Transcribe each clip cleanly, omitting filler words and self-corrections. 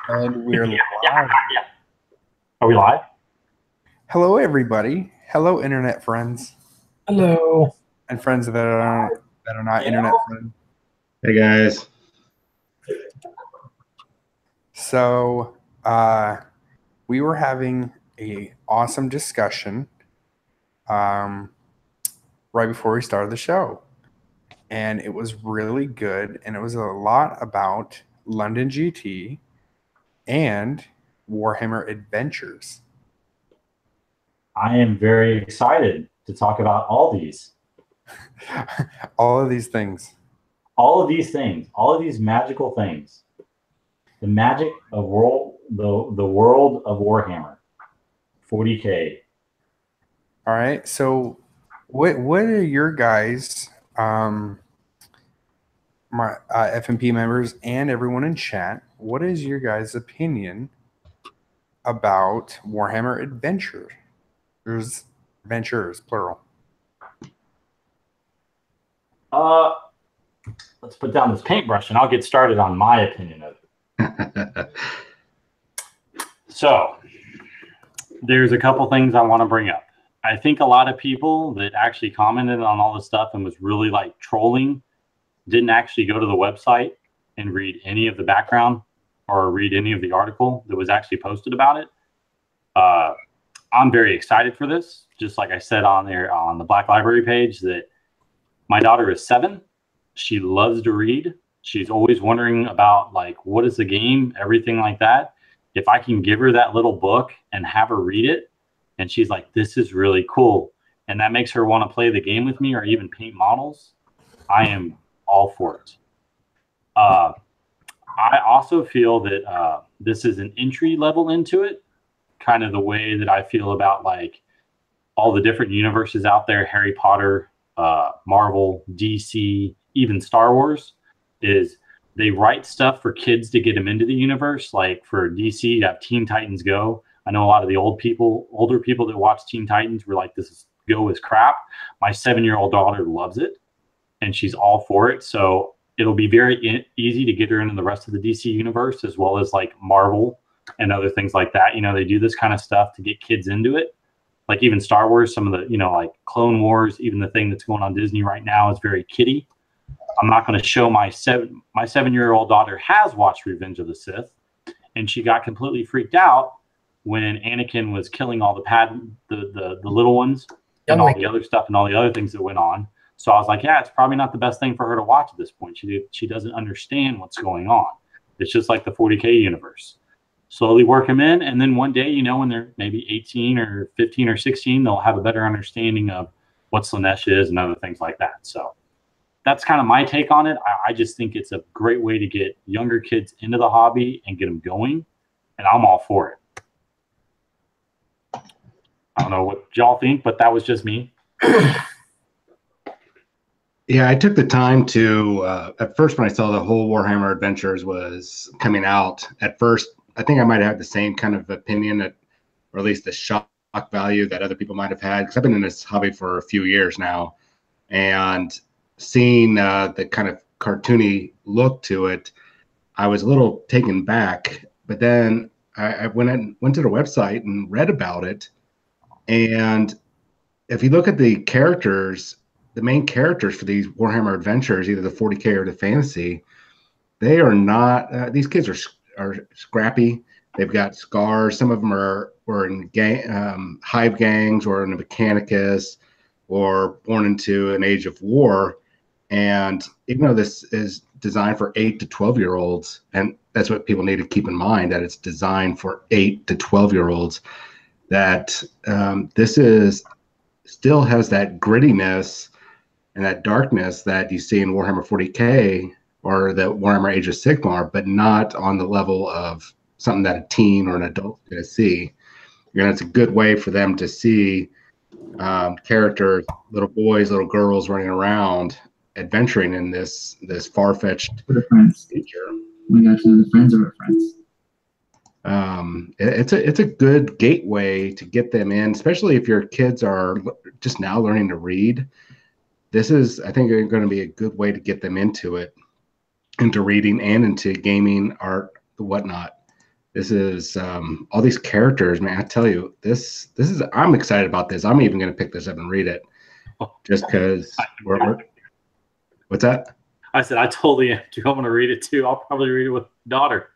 And we're Yeah, live. yeah. Are we live? Hello, everybody. Hello, internet friends Hello. and friends that are not Yeah. internet friends. Hey guys. So, we were having a awesome discussion um, right before we started the show, and it was really good. And it was a lot about London GT and Warhammer Adventures. I am very excited to talk about all these. All of these things. All of these things, all of these magical things. The magic of the world of Warhammer. 40K. All right. So, what are your guys, my FNP members, and everyone in chat? What is your guys' opinion about Warhammer Adventures? Adventures, plural. Let's put down this paintbrush and I'll get started on my opinion of it. So, there's a couple things I want to bring up. I think a lot of people that actually commented on all this stuff and was really like trolling didn't actually go to the website and read any of the background or read any of the article that was actually posted about it. I'm very excited for this. Just like I said on there on the Black Library page, that my daughter is 7. She loves to read. She's always wondering about like, what is the game, everything like that. If I can give her that little book and have her read it, and she's like, this is really cool, and that makes her want to play the game with me or even paint models, I am all for it. I also feel that this is an entry level into it, kind of the way that I feel about like all the different universes out there, Harry Potter, Marvel, DC, even Star Wars, is they write stuff for kids to get them into the universe. Like for DC, you have Teen Titans Go. I know a lot of the older people that watch Teen Titans were like, Go is crap. My 7-year-old daughter loves it, and she's all for it. So it'll be very easy to get her into the rest of the DC universe, as well as like Marvel and other things like that. You know, they do this kind of stuff to get kids into it. Like even Star Wars, some of the, like Clone Wars, even the thing that's going on Disney right now is very kiddie. I'm not going to show my 7-year-old daughter has watched Revenge of the Sith, and she got completely freaked out when Anakin was killing all the little ones and all the other stuff and all the other things that went on. So I was like, yeah, it's probably not the best thing for her to watch at this point. She doesn't understand what's going on. It's just like the 40K universe. Slowly work them in, and then one day, when they're maybe 18 or 15 or 16, they'll have a better understanding of what Slanesh is and other things like that. So that's kind of my take on it. I just think it's a great way to get younger kids into the hobby and get them going, and I'm all for it. I don't know what y'all think, but that was just me. Yeah, I took the time to, at first when I saw the whole Warhammer Adventures was coming out, at first, I think I might have the same kind of opinion, or at least the shock value that other people might have had, because I've been in this hobby for a few years now, and seeing the kind of cartoony look to it, I was a little taken back. But then I went to the website and read about it, and if you look at the characters, the main characters for these Warhammer Adventures, either the 40K or the fantasy, they are not. These kids are scrappy. They've got scars. Some of them were in hive gangs or in a Mechanicus, or born into an age of war. And even though this is designed for 8 to 12-year-olds, and that's what people need to keep in mind, that it's designed for 8 to 12-year-olds, that this still has that grittiness and that darkness that you see in Warhammer 40K or the Warhammer Age of Sigmar, but not on the level of something that a teen or an adult is going to see. It's a good way for them to see characters, little boys, little girls running around, adventuring in this far-fetched future. We got to the friends of our friends. It's a good gateway to get them in, especially if your kids are just now learning to read. This is, I think, going to be a good way to get them into it, into reading and into gaming, art, whatnot. This is all these characters, man. I tell you, this is. I'm excited about this. I'm even going to pick this up and read it, just because. What's that? I said I totally am. Do you want me to read it too? I'll probably read it with daughter.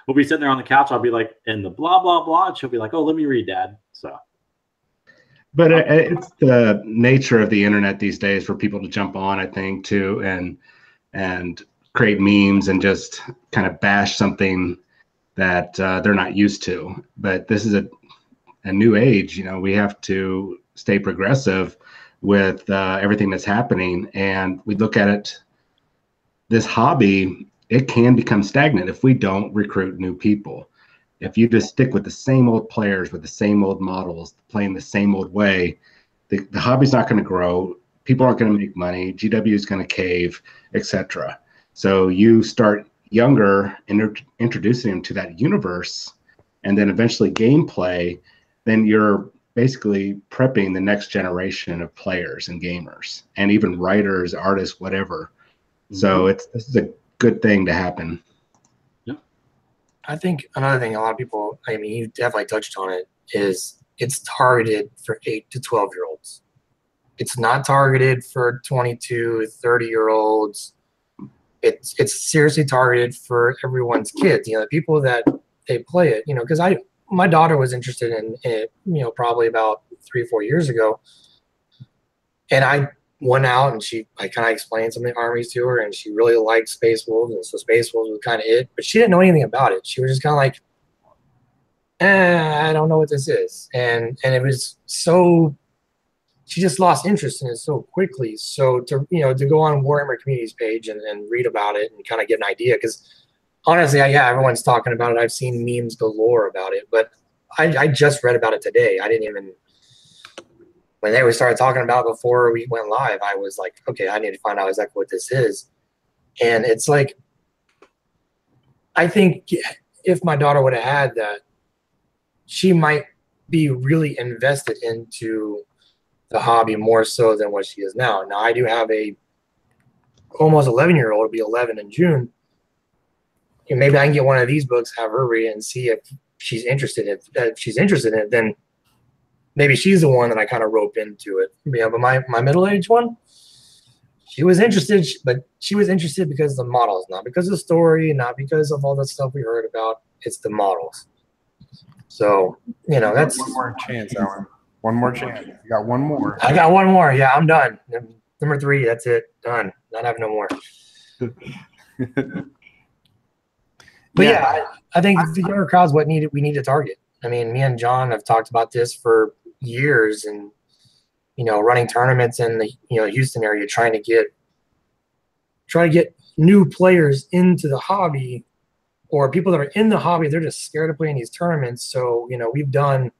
We'll be sitting there on the couch. I'll be like, in the blah blah blah. And she'll be like, oh, let me read, Dad. So. But it's the nature of the internet these days for people to jump on, I think, too, and create memes and just kind of bash something that they're not used to. But this is a new age. You know, we have to stay progressive with everything that's happening. And we look at it, this hobby, it can become stagnant if we don't recruit new people. If you just stick with the same old players with the same old models, playing the same old way, the hobby's not going to grow. People aren't going to make money. GW is going to cave, etc. So you start younger, introducing them to that universe, and then eventually gameplay, then you're basically prepping the next generation of players and gamers, and even writers, artists, whatever. So this is a good thing to happen. I think another thing a lot of people, I mean, you definitely touched on it, is it's targeted for 8 to 12-year-olds. It's not targeted for 22, 30-year-olds. It's seriously targeted for everyone's kids. You know, the people that they play it, you know, because my daughter was interested in it, you know, probably about 3 or 4 years ago. And I went out and I kind of explained some of the armies to her, and she really liked Space Wolves, and so Space Wolves was kind of it, but she didn't know anything about it. She was just kind of like, I don't know what this is, and it was so, she just lost interest in it so quickly. So to go on Warhammer Community's page and read about it and kind of get an idea, because honestly, yeah, everyone's talking about it. I've seen memes galore about it, but I just read about it today. I didn't even. When they started talking about it before we went live, I was like, okay, I need to find out exactly what this is. And it's like, I think if my daughter would have had that, she might be really invested into the hobby more so than what she is now. Now, I do have a almost 11-year-old, will be 11 in June. And maybe I can get one of these books, have her read it, and see if she's interested in it. If she's interested in it, then maybe she's the one that I kind of rope into it. Yeah, but my middle-aged one, she was interested, but she was interested because of the models, not because of the story, not because of all the stuff we heard about. It's the models. So, you know, that's one more chance, Alan. One more chance. You got one more. I got one more. Yeah, I'm done. Number 3, that's it. Done. Not having no more. But yeah, I think the younger crowd's what we need to target. I mean, me and John have talked about this for years, and running tournaments in the Houston area, trying to get new players into the hobby, or people that are in the hobby, they're just scared of playing these tournaments. So we've done,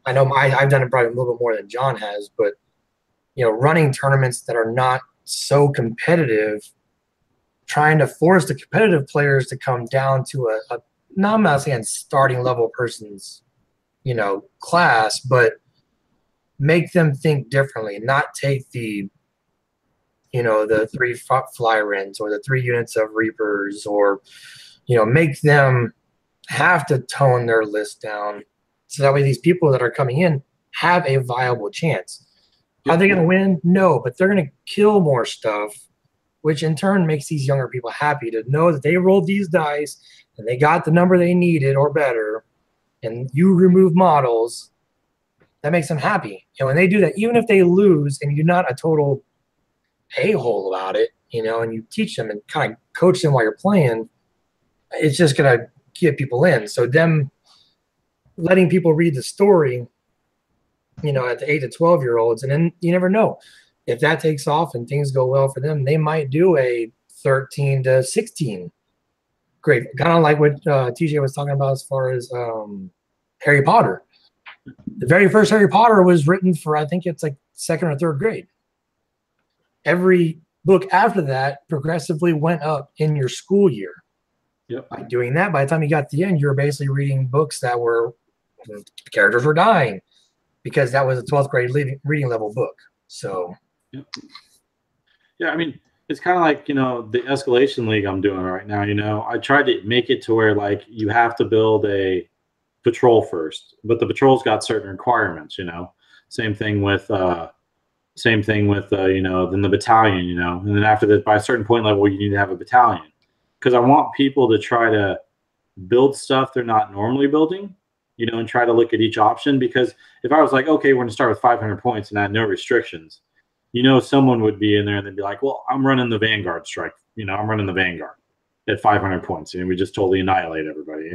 I know I've done it probably a little bit more than John has, but running tournaments that are not so competitive, trying to force the competitive players to come down to a not, I'm not saying starting level person's class, but make them think differently, not take the 3 fly rents or the 3 units of reapers, or make them have to tone their list down, so that way these people that are coming in have a viable chance. Are they going to win? No, but they're going to kill more stuff, which in turn makes these younger people happy to know that they rolled these dice and they got the number they needed or better, and you remove models. That makes them happy. And when they do that, even if they lose and you're not a total a-hole about it, and you teach them and kind of coach them while you're playing, it's just going to get people in. So them letting people read the story, at the 8 to 12-year-olds, and then you never know. If that takes off and things go well for them, they might do a 13 to 16 grade, kind of like what TJ was talking about as far as Harry Potter. The very first Harry Potter was written for, I think it's like 2nd or 3rd grade. Every book after that progressively went up in your school year. Yep. By doing that, by the time you got to the end, you were basically reading books that were, characters were dying, because that was a 12th grade reading level book. So, yeah, I mean, it's kind of like, the escalation league I'm doing right now. I tried to make it to where like you have to build a patrol first, but the patrol's got certain requirements. Same thing with then the battalion. And then after that, by a certain point level, you need to have a battalion, because I want people to try to build stuff they're not normally building, and try to look at each option. Because if I was like, okay, we're going to start with 500 points and I had no restrictions, someone would be in there and they'd be like, well, I'm running the Vanguard strike. I'm running the Vanguard at 500 points, and we just totally annihilate everybody,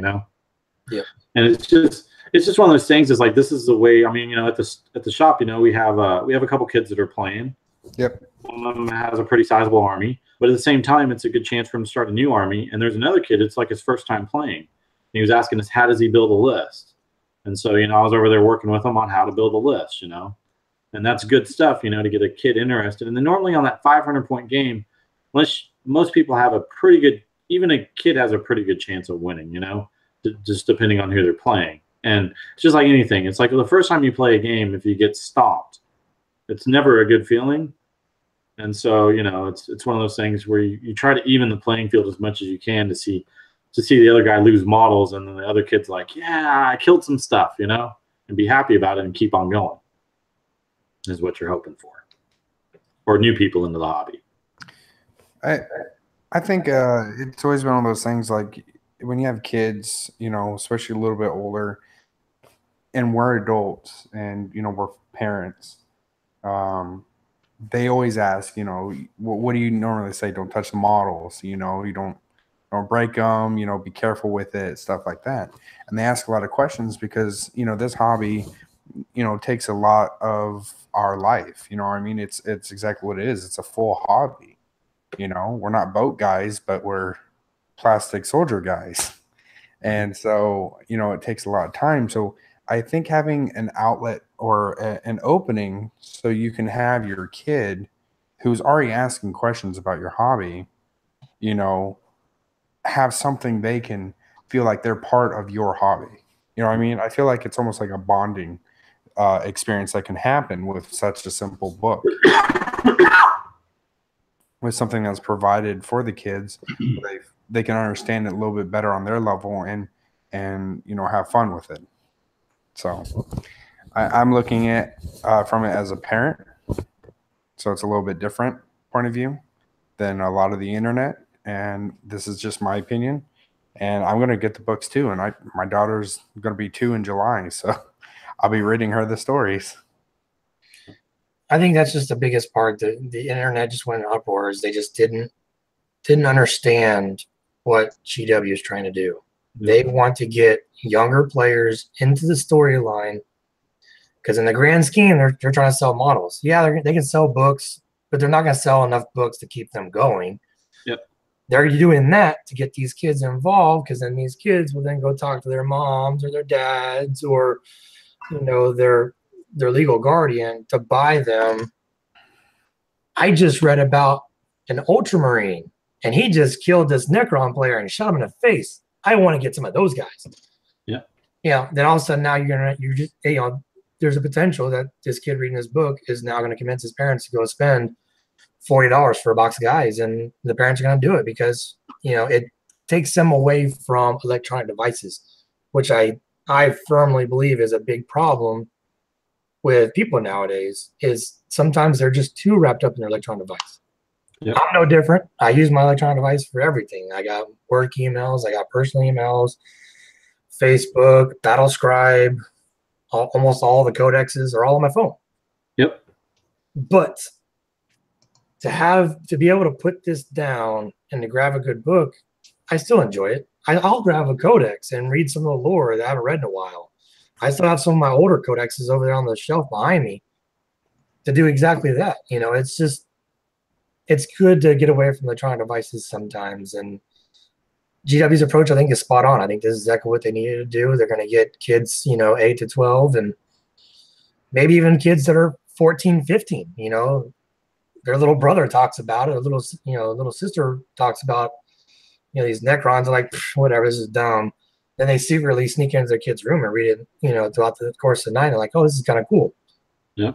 Yeah. And it's just one of those things. Is like, this is the way. I mean, at the shop, we have a couple kids that are playing. Yep. One of them has a pretty sizable army, but at the same time, it's a good chance for him to start a new army. And there's another kid, it's like his first time playing. And he was asking us, how does he build a list? And so, I was over there working with him on how to build a list, and that's good stuff, to get a kid interested. And then normally on that 500-point game, most people have a pretty good, even a kid has a pretty good chance of winning, just depending on who they're playing. And it's just like anything. It's like the first time you play a game, if you get stomped, it's never a good feeling. And so, it's one of those things where you try to even the playing field as much as you can to see the other guy lose models, and then the other kid's like, yeah, I killed some stuff, and be happy about it and keep on going, is what you're hoping for. Or new people into the hobby. I think it's always been one of those things, like when you have kids, especially a little bit older, and we're adults and, we're parents, they always ask, what do you normally say? Don't touch the models, you don't break them, be careful with it, stuff like that. And they ask a lot of questions because, this hobby, takes a lot of our life. It's exactly what it is. It's a full hobby. We're not boat guys, but we're plastic soldier guys. And so, it takes a lot of time. So I think having an outlet or an opening so you can have your kid who's already asking questions about your hobby, have something they can feel like they're part of your hobby. I feel like it's almost like a bonding experience that can happen with such a simple book. With something that's provided for the kids, they can understand it a little bit better on their level and have fun with it. So I'm looking at from it as a parent, so it's a little bit different point of view than a lot of the internet, and this is just my opinion. And I'm going to get the books too, and my daughter's going to be 2 in July, so I'll be reading her the stories. I think that's just the biggest part. The internet just went in uproars. They just didn't understand what GW is trying to do. They want to get younger players into the storyline, because in the grand scheme, they're trying to sell models. Yeah, they can sell books, but they're not going to sell enough books to keep them going. Yep. They're doing that to get these kids involved, because then these kids will then go talk to their moms or their dads or their legal guardian to buy them. I just read about an Ultramarine, and he just killed this Necron player and shot him in the face. I want to get some of those guys. Yeah. Then all of a sudden now there's a potential that this kid reading this book is now going to convince his parents to go spend $40 for a box of guys, and the parents are going to do it because it takes them away from electronic devices, which I firmly believe is a big problem with people nowadays. Is sometimes they're just too wrapped up in their electronic device. Yep. I'm no different. I use my electronic device for everything. I got work emails, I got personal emails, Facebook, BattleScribe, almost all the codexes are all on my phone. Yep. But to be able to put this down and to grab a good book, I still enjoy it. I'll grab a codex and read some of the lore that I haven't read in a while. I still have some of my older codexes over there on the shelf behind me to do exactly that. It's good to get away from electronic devices sometimes. And GW's approach, I think, is spot on. I think this is exactly what they needed to do. They're going to get kids, 8 to 12, and maybe even kids that are 14, 15. Their little brother talks about it. A little sister talks about, these Necrons are like, whatever, this is dumb. Then they secretly sneak into their kid's room and read it, throughout the course of the night. They're like, oh, this is kind of cool. Yeah.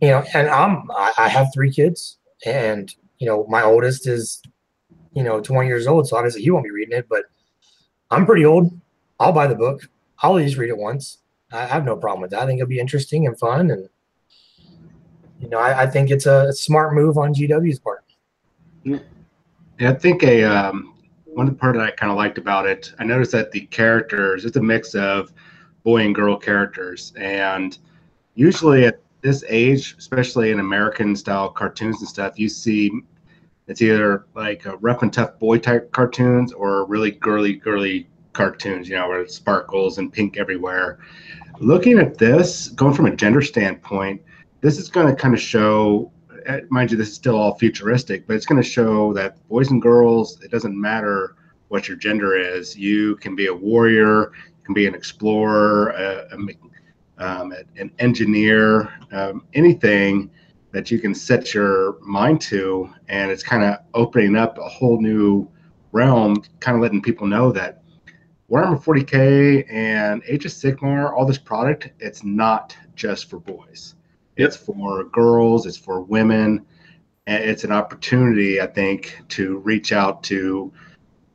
And I have 3 kids, and my oldest is, 20 years old, so obviously he won't be reading it, but I'm pretty old. I'll buy the book. I'll at least read it once. I have no problem with that. I think it'll be interesting and fun, and I think it's a smart move on GW's part. Yeah, I think one part that I kind of liked about it, I noticed that the characters, it's a mix of boy and girl characters, and usually at this age, especially in American style cartoons and stuff, you see it's either like a rough and tough boy type cartoons or really girly cartoons, where it sparkles and pink everywhere. Looking at this, going from a gender standpoint, this is going to kind of show, mind you, this is still all futuristic, but it's going to show that boys and girls, it doesn't matter what your gender is. You can be a warrior, you can be an explorer, an engineer, anything that you can set your mind to, and it's kind of opening up a whole new realm, kind of letting people know that Warhammer 40K and Age of Sigmar, all this product, it's not just for boys. Yep. It's for girls, it's for women, and it's an opportunity, I think, to reach out to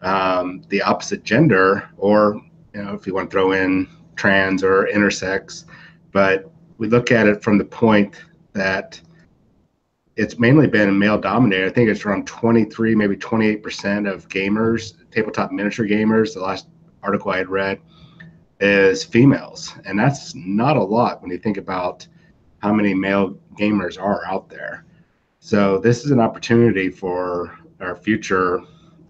the opposite gender, or if you want to throw in trans or intersex. But we look at it from the point that it's mainly been male dominated. I think it's around 23, maybe 28% of gamers, tabletop miniature gamers, the last article I had read, is females. And that's not a lot when you think about how many male gamers are out there. So this is an opportunity for our future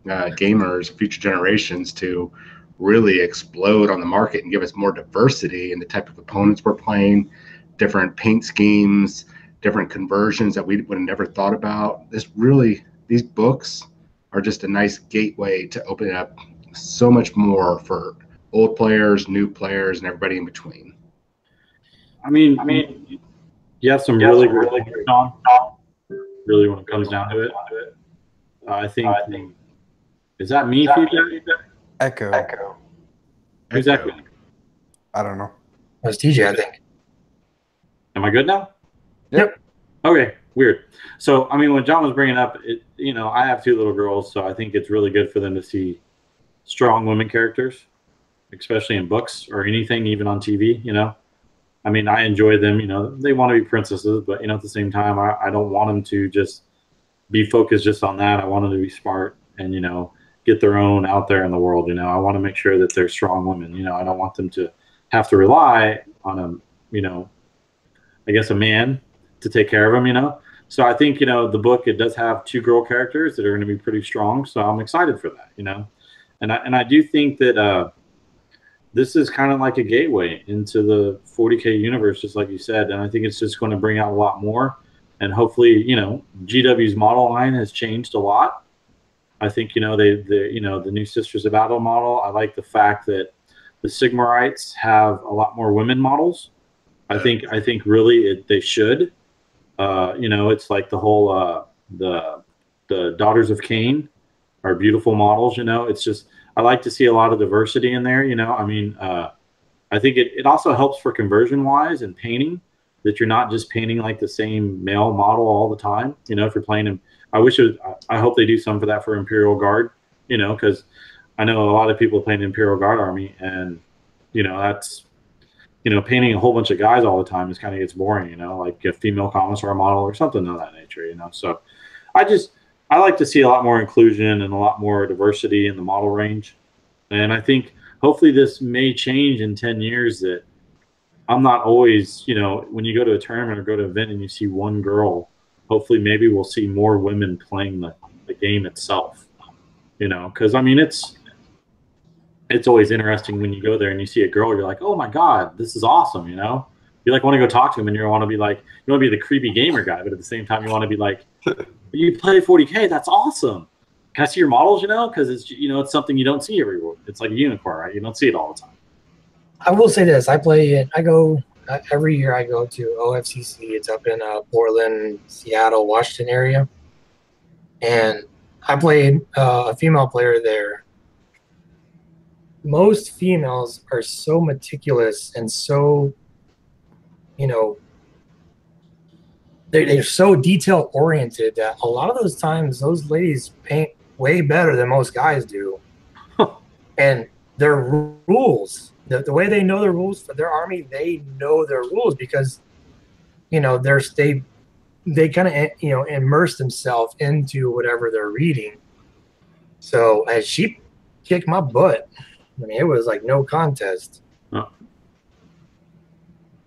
gamers, future generations, to really explode on the market and give us more diversity in the type of opponents we're playing, different paint schemes, different conversions that we would have never thought about. These books are just a nice gateway to open up so much more for old players, new players, and everybody in between. I mean, you have some really great on. Really, when it comes down to it, I think. Is that me feedback? Echo. Who's echo? I don't know. That's TJ, I think. Am I good now? Yep. Okay. Weird. So, when John was bringing up it, I have 2 little girls, so I think it's really good for them to see strong women characters, especially in books or anything, even on TV. I enjoy them. They want to be princesses, but at the same time, I don't want them to just be focused just on that. I want them to be smart and get their own out there in the world. I want to make sure that they're strong women. I don't want them to have to rely on a man to take care of them. So I think the book, it does have 2 girl characters that are going to be pretty strong. So I'm excited for that. And I do think that this is kind of like a gateway into the 40K universe, just like you said. And I think it's just going to bring out a lot more. And hopefully, GW's model line has changed a lot. I think, the new Sisters of Battle model, I like the fact that the Sigmarites have a lot more women models. I think really they should. It's like the whole the Daughters of Cain are beautiful models. It's just, I like to see a lot of diversity in there. I think it also helps for conversion wise and painting, that you're not just painting like the same male model all the time. If you're playing them, I hope they do some for that for Imperial Guard, because I know a lot of people playing Imperial Guard Army, and that's painting a whole bunch of guys all the time is kind of gets boring, like a female commissar model or something of that nature, So I like to see a lot more inclusion and a lot more diversity in the model range. And I think hopefully this may change in 10 years, that I'm not always, when you go to a tournament or go to an event and you see one girl, hopefully maybe we'll see more women playing the game itself, because it's always interesting when you go there and you see a girl, you're like, oh my God, this is awesome. You like want to go talk to him, and you want to be like, you want to be the creepy gamer guy, but at the same time you want to be like, you play 40K, that's awesome. Can I see your models? Because it's it's something you don't see everywhere. It's like a unicorn, right? You don't see it all the time. I will say this: I go every year. I go to OFCC. It's up in Portland, Seattle, Washington area, and I played a female player there. Most females are so meticulous and so, they're so detail oriented that a lot of those times those ladies paint way better than most guys do. And their rules, the way they know the rules for their army, they know their rules because, you know, they kind of, you know, immerse themselves into whatever they're reading. So as she kicked my butt, I mean, it was like no contest. Oh.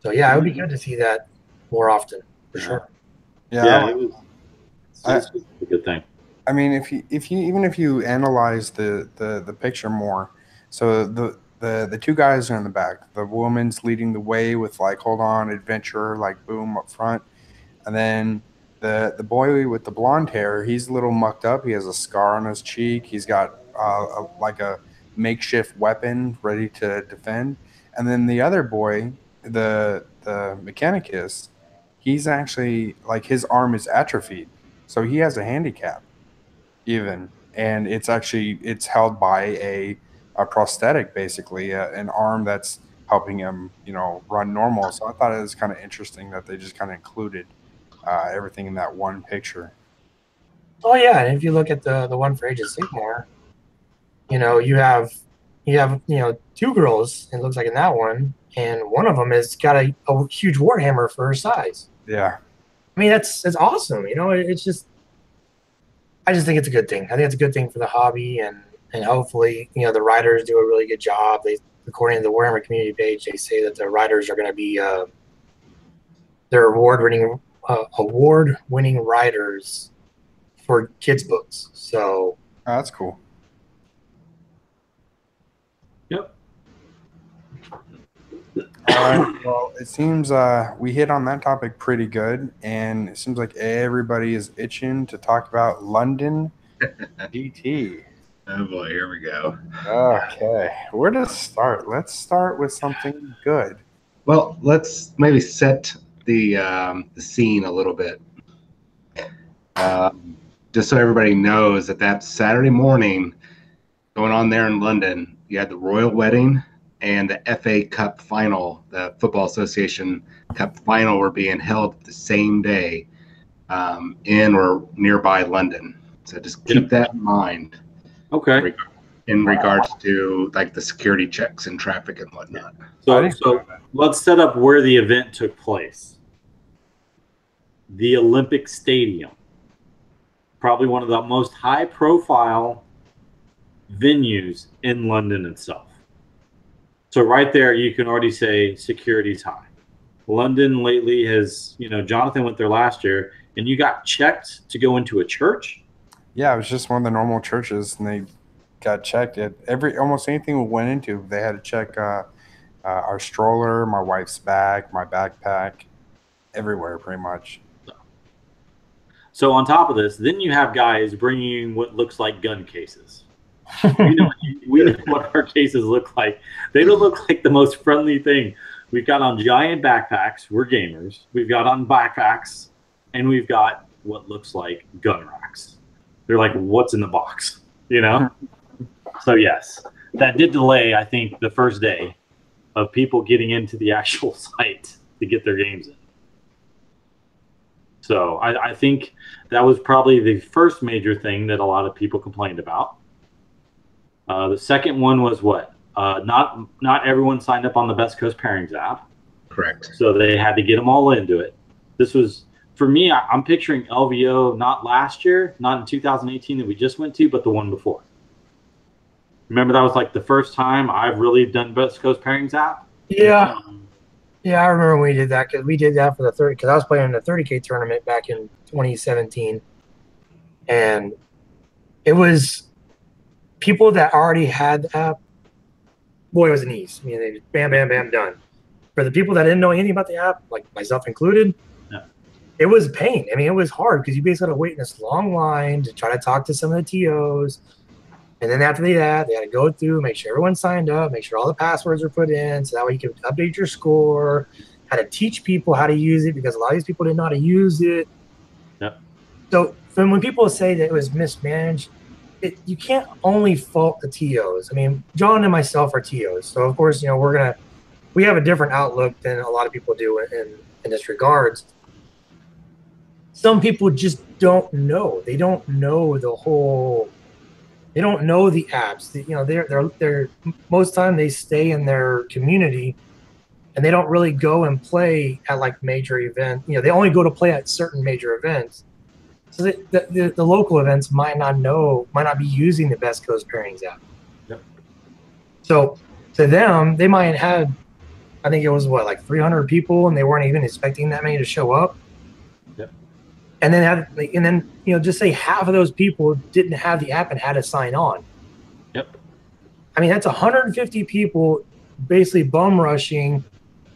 So yeah, it would be good to see that more often for sure. Yeah, it was a good thing. I mean, if you analyze the picture more, so the two guys are in the back. The woman's leading the way with like, hold on, adventure, like boom up front, and then the boy with the blonde hair, he's a little mucked up. He has a scar on his cheek. He's got like a makeshift weapon ready to defend, and then the other boy, the mechanicus, he's actually like his arm is atrophied, so he has a handicap even, and it's held by a prosthetic, basically an arm that's helping him, you know, run normal. So I thought it was kind of interesting that they just kind of included everything in that one picture. Oh yeah, and if you look at the one for Age of Sigmar, you know, you have you know, two girls, it looks like in that one, and one of them has got a huge warhammer for her size. Yeah, I mean, that's awesome. You know, it's just, I just think it's a good thing. I think it's a good thing for the hobby, and hopefully, you know, the writers do a really good job. They, according to the Warhammer community page, they say that the writers are going to be they're award-winning writers for kids' books. So that's cool. Yep. All right. Well, it seems we hit on that topic pretty good, and it seems like everybody is itching to talk about London GT. Oh boy, here we go. Okay, where to start? Let's start with something good. Well, let's maybe set the scene a little bit, just so everybody knows that Saturday morning, going on there in London, you had the royal wedding and the FA Cup final, the Football Association Cup final, were being held the same day in or nearby London. So just keep that in mind. Okay. In regards to like the security checks and traffic and whatnot. So let's set up where the event took place. The Olympic Stadium. Probably one of the most high-profile venues in London itself. So right there, you can already say security's high. London lately has, you know, Jonathan went there last year, and you got checked to go into a church. Yeah, it was just one of the normal churches, and they got checked at almost anything we went into. They had to check our stroller, my wife's bag, my backpack, everywhere pretty much. So on top of this, then you have guys bringing you what looks like gun cases. we know what our cases look like. They don't look like the most friendly thing. We've got on giant backpacks. We're gamers. We've got on backpacks, and we've got what looks like gun racks. They're like, what's in the box? You know? So yes, that did delay, I think, the first day of people getting into the actual site to get their games in. So I think that was probably the first major thing that a lot of people complained about. The second one was what? Not everyone signed up on the Best Coast Pairings app. Correct. So they had to get them all into it. This was, for me, I'm picturing LVO not last year, not in 2018 that we just went to, but the one before. Remember, that was like the first time I've really done Best Coast Pairings app? yeah. Yeah, I remember when we did that, because we did that for the 30, because I was playing in the 30K tournament back in 2017. And it was people that already had the app, boy, it was an ease. I mean, they just bam, bam, bam, done. For the people that didn't know anything about the app, like myself included, it was pain. I mean, it was hard because you basically had to wait in this long line to try to talk to some of the TOs. And then after that, they had to go through, make sure everyone signed up, make sure all the passwords were put in, so that way you could update your score, how to teach people how to use it, because a lot of these people didn't know how to use it. Yep. So when people say that it was mismanaged, you can't only fault the TOs. I mean, John and myself are TOs, so of course, you know, we have a different outlook than a lot of people do in this regards. some people just don't know. They don't know they don't know the apps. They're most of the time they stay in their community and they don't really go and play at like major events. They only go to play at certain major events. So the local events might not be using the Best Coast Pairings app. Yep. So to them, they might have, I think it was like 300 people, and they weren't even expecting that many to show up. Yep. And then just say half of those people didn't have the app and had to sign on. Yep. I mean, that's 150 people basically bum rushing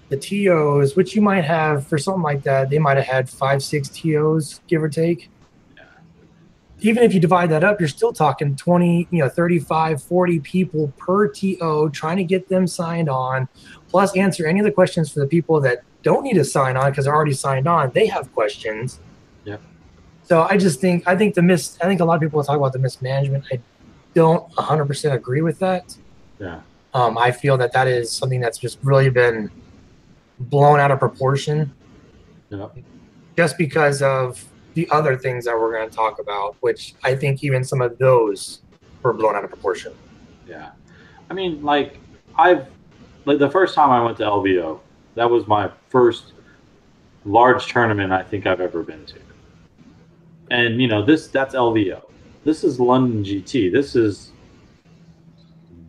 the TOs, which you might have for something like that. They might have had 5-6 TOs, give or take. Yeah. Even if you divide that up, you're still talking 20, 35, 40 people per TO trying to get them signed on, plus answer any of the questions for the people that don't need to sign on because they're already signed on. They have questions. Yep. So I think a lot of people talk about the mismanagement. I don't 100% agree with that. Yeah. I feel that is something that's just really been blown out of proportion. Yeah. Just because of the other things that we're going to talk about, which I think even some of those were blown out of proportion. Yeah. I mean, the first time I went to LVO, that was my first large tournament I think I've ever been to. And, that's LVO. This is London GT. This is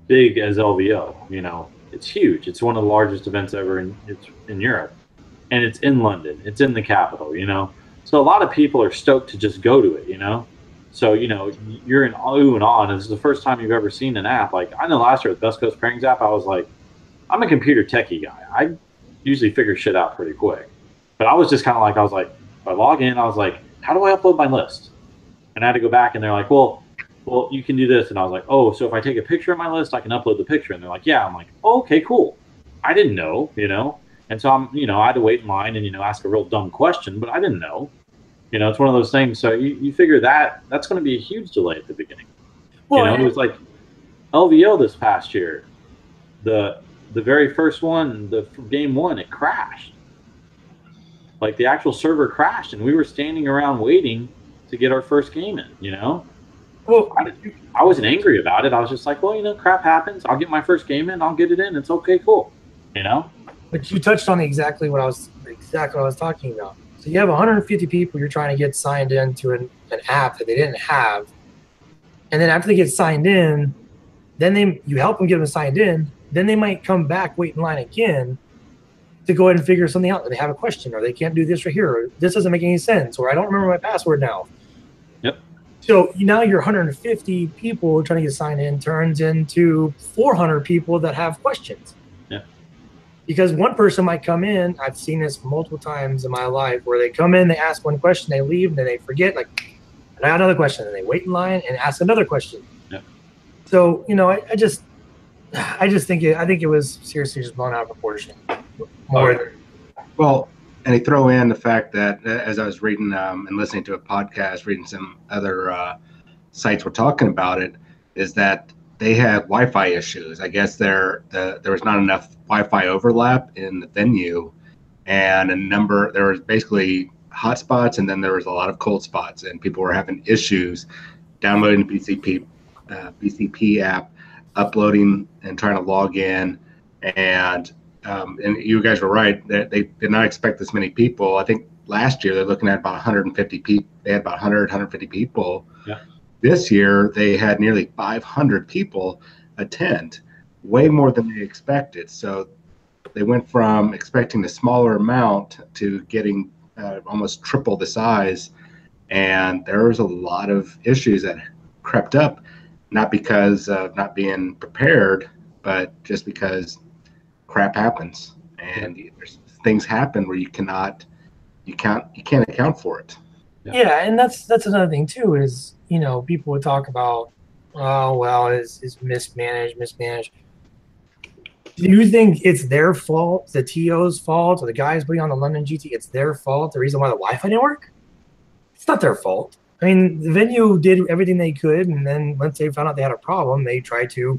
big as LVO, It's huge. It's one of the largest events ever in Europe. And it's in London. It's in the capital, So a lot of people are stoked to just go to it, So, you're in ooh and ah, and this is the first time you've ever seen an app. Like, I know last year with Best Coast Pairings app, I was like, I'm a computer techie guy. I usually figure shit out pretty quick. But I was just kind of like, if I log in, I was like, how do I upload my list? And I had to go back, and they're like, well, you can do this. And I was like, oh, so if I take a picture of my list, I can upload the picture. And they're like, yeah. I'm like, oh, okay, cool. I didn't know, And so I had to wait in line and, ask a real dumb question, but I didn't know. It's one of those things. So you figure that's going to be a huge delay at the beginning. Well, it was like LVO this past year. The very first one, the game one, it crashed. Like the actual server crashed, and we were standing around waiting to get our first game in, Well, I wasn't angry about it. I was just like, well, crap happens. I'll get my first game in. I'll get it in. It's okay, cool. But you touched on exactly what I was talking about. So you have 150 people you're trying to get signed into an app that they didn't have, and then after they get signed in, then you help them get them signed in. Then they might come back, wait in line again to go ahead and figure something out. They have a question, or they can't do this right here, or this doesn't make any sense, or I don't remember my password now. Yep. So now your 150 people trying to get signed in turns into 400 people that have questions. Yeah. Because one person might come in, I've seen this multiple times in my life, where they come in, they ask one question, they leave, and then they forget, like, I got another question, and they wait in line and ask another question. Yeah. So, I just think it was seriously just blown out of proportion. Well, and they throw in the fact that as I was reading and listening to a podcast, reading some other sites were talking about it, is that they had Wi-Fi issues. I guess there was not enough Wi-Fi overlap in the venue, and there was basically hot spots, and then there was a lot of cold spots, and people were having issues downloading the BCP app, uploading and trying to log in, and you guys were right that they did not expect this many people. I think last year they're looking at about 150 people. They had about 150 people. Yeah. This year they had nearly 500 people attend, way more than they expected. So they went from expecting a smaller amount to getting almost triple the size. And there was a lot of issues that crept up, not because of not being prepared, but just because crap happens, and things happen where you can't account for it. Yeah, and that's another thing too, is people would talk about, oh well, is mismanaged. Do you think it's their fault, the TO's fault, or the guys putting on the London GT, it's their fault, the reason why the Wi-Fi didn't work? It's not their fault. I mean, the venue did everything they could, and then once they found out they had a problem, they tried to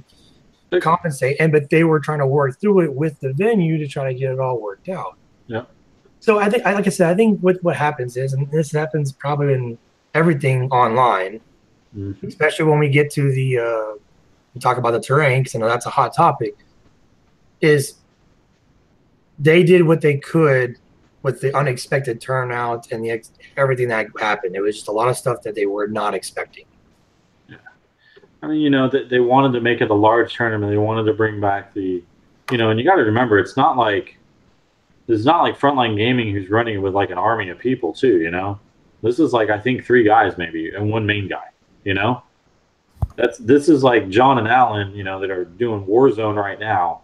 compensate, but they were trying to work through it with the venue to try to get it all worked out. Yeah. So I think, like I said, I think what happens is, and this happens probably in everything online, especially when we get to the we talk about the terrain, because I know that's a hot topic, is they did what they could with the unexpected turnout and everything that happened. It was just a lot of stuff that they were not expecting. Yeah. I mean, you know, they wanted to make it a large tournament. They wanted to bring back the, you know, and you got to remember, it's not like Frontline Gaming who's running it with like an army of people too, you know. This is like, I think 3 guys maybe and 1 main guy, you know. This is like John and Alan, you know, that are doing Warzone right now.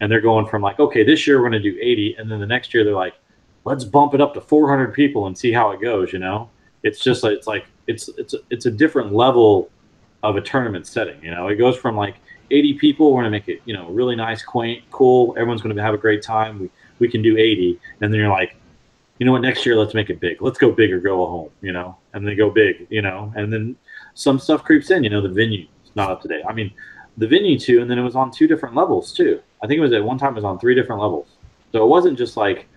And they're going from like, okay, this year we're going to do 80. And then the next year they're like, let's bump it up to 400 people and see how it goes, you know? It's just like, it's a different level of a tournament setting, you know? It goes from like 80 people, we're going to make it, you know, really nice, quaint, cool. Everyone's going to have a great time. We can do 80. And then you're like, you know what, next year, let's make it big. Let's go big or go home, you know? And they go big, you know? And then some stuff creeps in, you know, the venue is not up to date. I mean, the venue too, and then it was on 2 different levels too. I think it was at one time it was on 3 different levels. So it wasn't just like,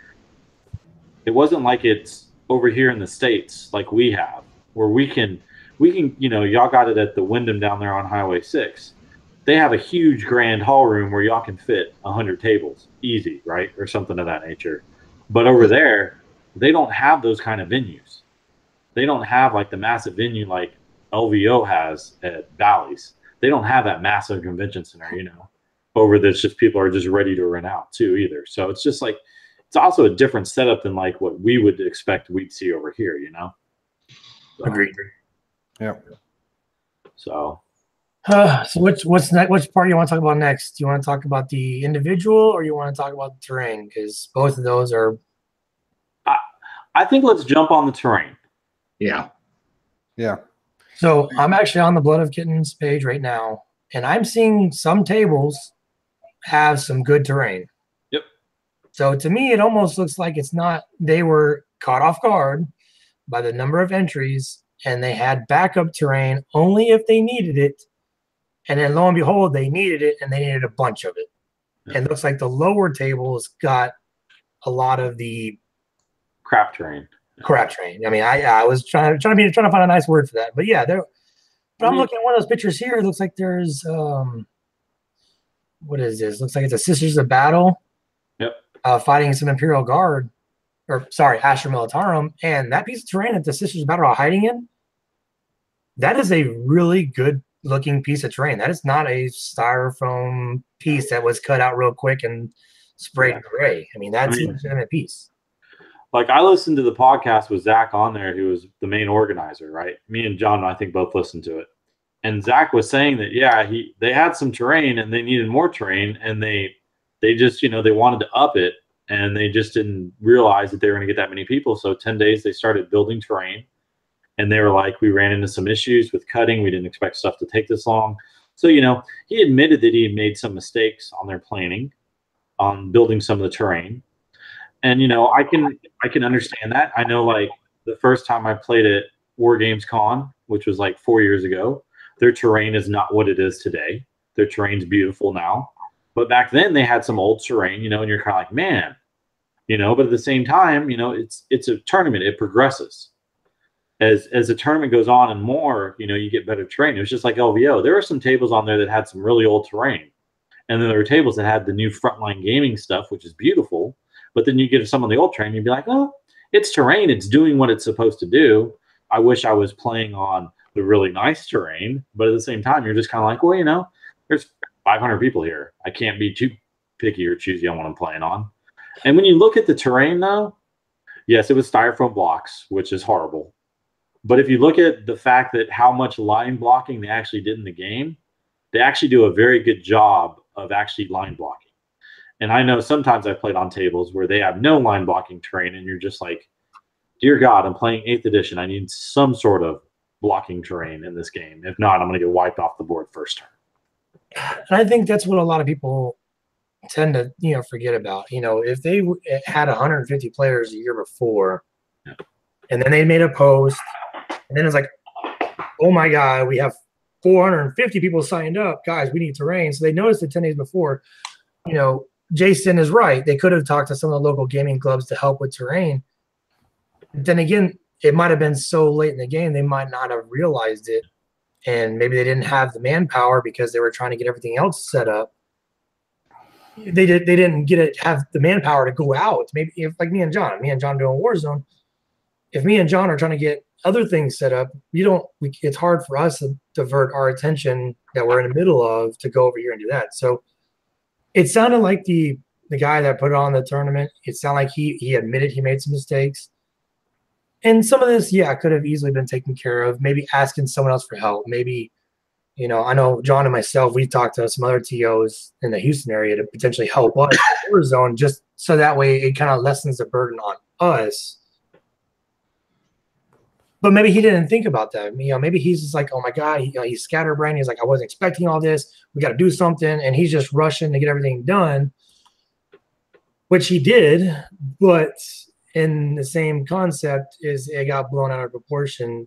it wasn't like it's over here in the States like we have, where we can, you know, y'all got it at the Wyndham down there on Highway 6. They have a huge grand hall room where y'all can fit 100 tables easy, right? Or something of that nature. But over there, they don't have those kind of venues. They don't have like the massive venue like LVO has at Bally's. They don't have that massive convention center, you know, over this just people are just ready to rent out too either. So it's just like, it's also a different setup than like what we would expect we'd see over here, you know? So, Agreed. Yep. So what's next? Which part you want to talk about next? Do you want to talk about the individual or you want to talk about the terrain? Because both of those are. I think let's jump on the terrain. Yeah. Yeah. So I'm actually on the Blood of Kittens page right now, and I'm seeing some tables have some good terrain. Yep. So to me, it almost looks like it's not, they were caught off guard by the number of entries, and they had backup terrain only if they needed it. And then lo and behold, they needed it, and they needed a bunch of it. Yep. And it looks like the lower tables got a lot of the crap terrain. Crap train. I mean, I was trying to find a nice word for that, but yeah, there. But I'm looking at one of those pictures here. It looks like there's what is this? Looks like it's a Sisters of Battle. Yep. Fighting some Imperial Guard, or sorry, Astra Militarum, and that piece of terrain that the Sisters of Battle are hiding in. That is a really good looking piece of terrain. That is not a styrofoam piece that was cut out real quick and sprayed gray. I mean, that's a legitimate piece. Like, I listened to the podcast with Zach on there, who was the main organizer, right? Me and John, I think, both listened to it. And Zach was saying that, yeah, they had some terrain and they needed more terrain, and they just, you know, they wanted to up it, and they just didn't realize that they were going to get that many people. So 10 days they started building terrain, and they were like, we ran into some issues with cutting. We didn't expect stuff to take this long. So, you know, he admitted that he had made some mistakes on their planning, on building some of the terrain. And, you know, I can understand that. I know, like, the first time I played at War Games Con, which was like 4 years ago, their terrain is not what it is today. Their terrain's beautiful now. But back then they had some old terrain, you know, and you're kind of like, man, you know, but at the same time, you know, it's a tournament. It progresses. As the tournament goes on and more, you know, you get better terrain. It was just like LVO. There were some tables on there that had some really old terrain. And then there were tables that had the new Frontline Gaming stuff, which is beautiful. But then you get some of the old terrain, you'd be like, oh, it's terrain. It's doing what it's supposed to do. I wish I was playing on the really nice terrain. But at the same time, you're just kind of like, well, you know, there's 500 people here. I can't be too picky or choosy on what I'm playing on. And when you look at the terrain, though, yes, it was styrofoam blocks, which is horrible. But if you look at the fact that how much line blocking they actually did in the game, they actually do a very good job of actually line blocking. And I know sometimes I've played on tables where they have no line blocking terrain, and you're just like, dear God, I'm playing 8th edition. I need some sort of blocking terrain in this game. If not, I'm going to get wiped off the board first turn. And I think that's what a lot of people tend to, you know, forget about. You know, if they had 150 players a year before, and then they made a post, and then it's like, oh my God, we have 450 people signed up. Guys, we need terrain. So they noticed it 10 days before. You know, Jason is right. They could have talked to some of the local gaming clubs to help with terrain. Then again, it might have been so late in the game, they might not have realized it. And maybe they didn't have the manpower because they were trying to get everything else set up. They didn't have the manpower to go out. Maybe if like me and John doing Warzone, if me and John are trying to get other things set up, it's hard for us to divert our attention that we're in the middle of to go over here and do that. So it sounded like the guy that put on the tournament, it sounded like he admitted he made some mistakes. And some of this, could have easily been taken care of. Maybe asking someone else for help. Maybe, I know John and myself, we talked to some other TOs in the Houston area to potentially help us in Warzone, just so that way it kind of lessens the burden on us. But maybe he didn't think about that. Maybe he's just like, oh my God, he's scatterbrained. He's like, I wasn't expecting all this. We got to do something. And he's just rushing to get everything done, which he did. But in the same concept is it got blown out of proportion,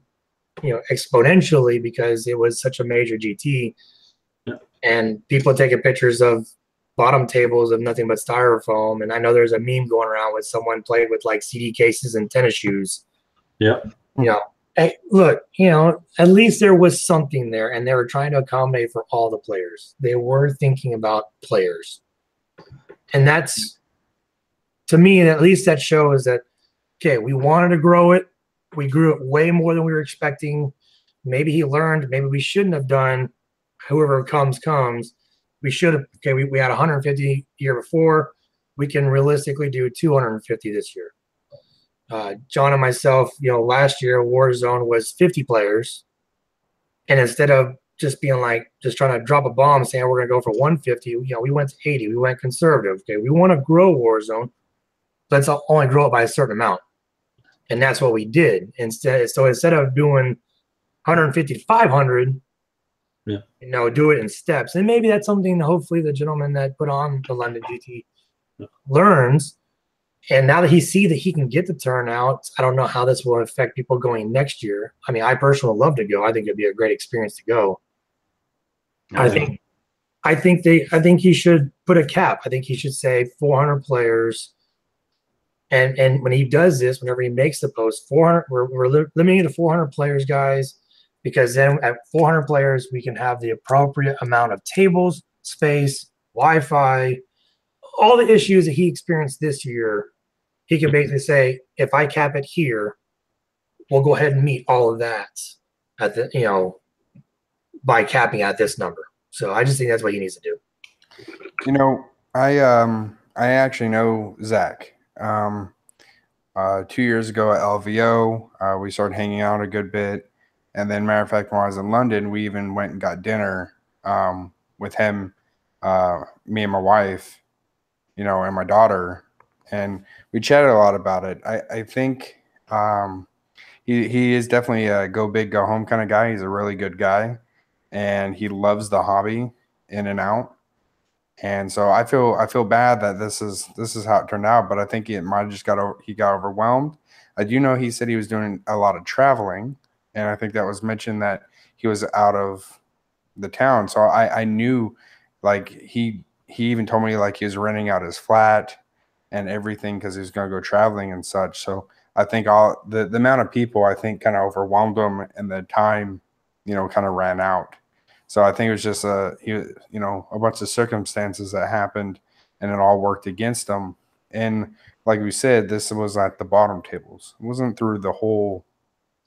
exponentially because it was such a major GT. Yeah. And people taking pictures of bottom tables of nothing but styrofoam. And I know there's a meme going around with someone playing with like CD cases and tennis shoes. Yeah. Hey, look, at least there was something there, and they were trying to accommodate for all the players. They were thinking about players. And that's, to me, at least that shows that, okay, we wanted to grow it. We grew it way more than we were expecting. Maybe he learned, maybe we shouldn't have done, whoever comes. We should have, okay, we had 150 the year before. We can realistically do 250 this year. John and myself, last year Warzone was 50 players. And instead of just being like, just trying to drop a bomb saying we're going to go for 150, we went to 80. We went conservative. Okay, we want to grow Warzone. Let's only grow it by a certain amount. And that's what we did. So instead of doing 150 to 500, do it in steps. And maybe that's something hopefully the gentleman that put on the London GT learns. And now that he sees that he can get the turnout, I don't know how this will affect people going next year. I mean, I personally would love to go. I think it'd be a great experience to go. Okay. I think he should put a cap. I think he should say 400 players. And when he does this, whenever he makes the post, 400, we're limiting it to 400 players, guys, because then at 400 players, we can have the appropriate amount of tables, space, Wi-Fi, all the issues that he experienced this year. He can basically say, if I cap it here, we'll go ahead and meet all of that at the, by capping at this number. So I just think that's what he needs to do. I actually know Zach. 2 years ago at LVO, we started hanging out a good bit. And then, matter of fact, when I was in London, we even went and got dinner with him, me and my wife, and my daughter. And we chatted a lot about it. I think he is definitely a go big, go home kind of guy. He's a really good guy. And he loves the hobby in and out. And so I feel bad that this is how it turned out, but I think it might have just got overwhelmed. I do know he said he was doing a lot of traveling, and I think that was mentioned that he was out of the town. So I knew, like, he even told me like he was renting out his flat and everything because he was going to go traveling and such. So I think all the amount of people I think kind of overwhelmed him, and the time kind of ran out. So I think it was just a bunch of circumstances that happened, and it all worked against him. And like we said, this was at the bottom tables. It wasn't through the whole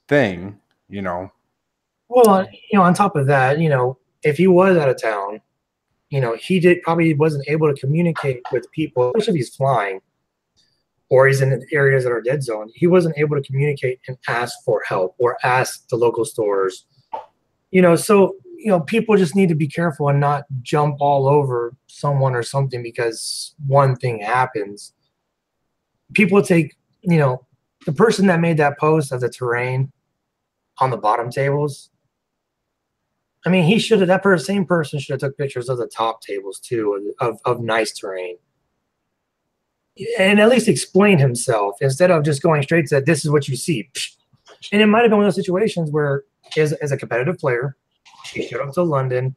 thing, Well, on top of that, if he was out of town, he probably wasn't able to communicate with people, especially if he's flying or he's in areas that are dead zone. He wasn't able to communicate and ask for help or ask the local stores. So people just need to be careful and not jump all over someone or something because one thing happens. People take, the person that made that post of the terrain on the bottom tables. I mean, same person should have took pictures of the top tables too, of nice terrain. And at least explain himself instead of just going straight to this is what you see. And it might have been one of those situations where as a competitive player, he showed up to London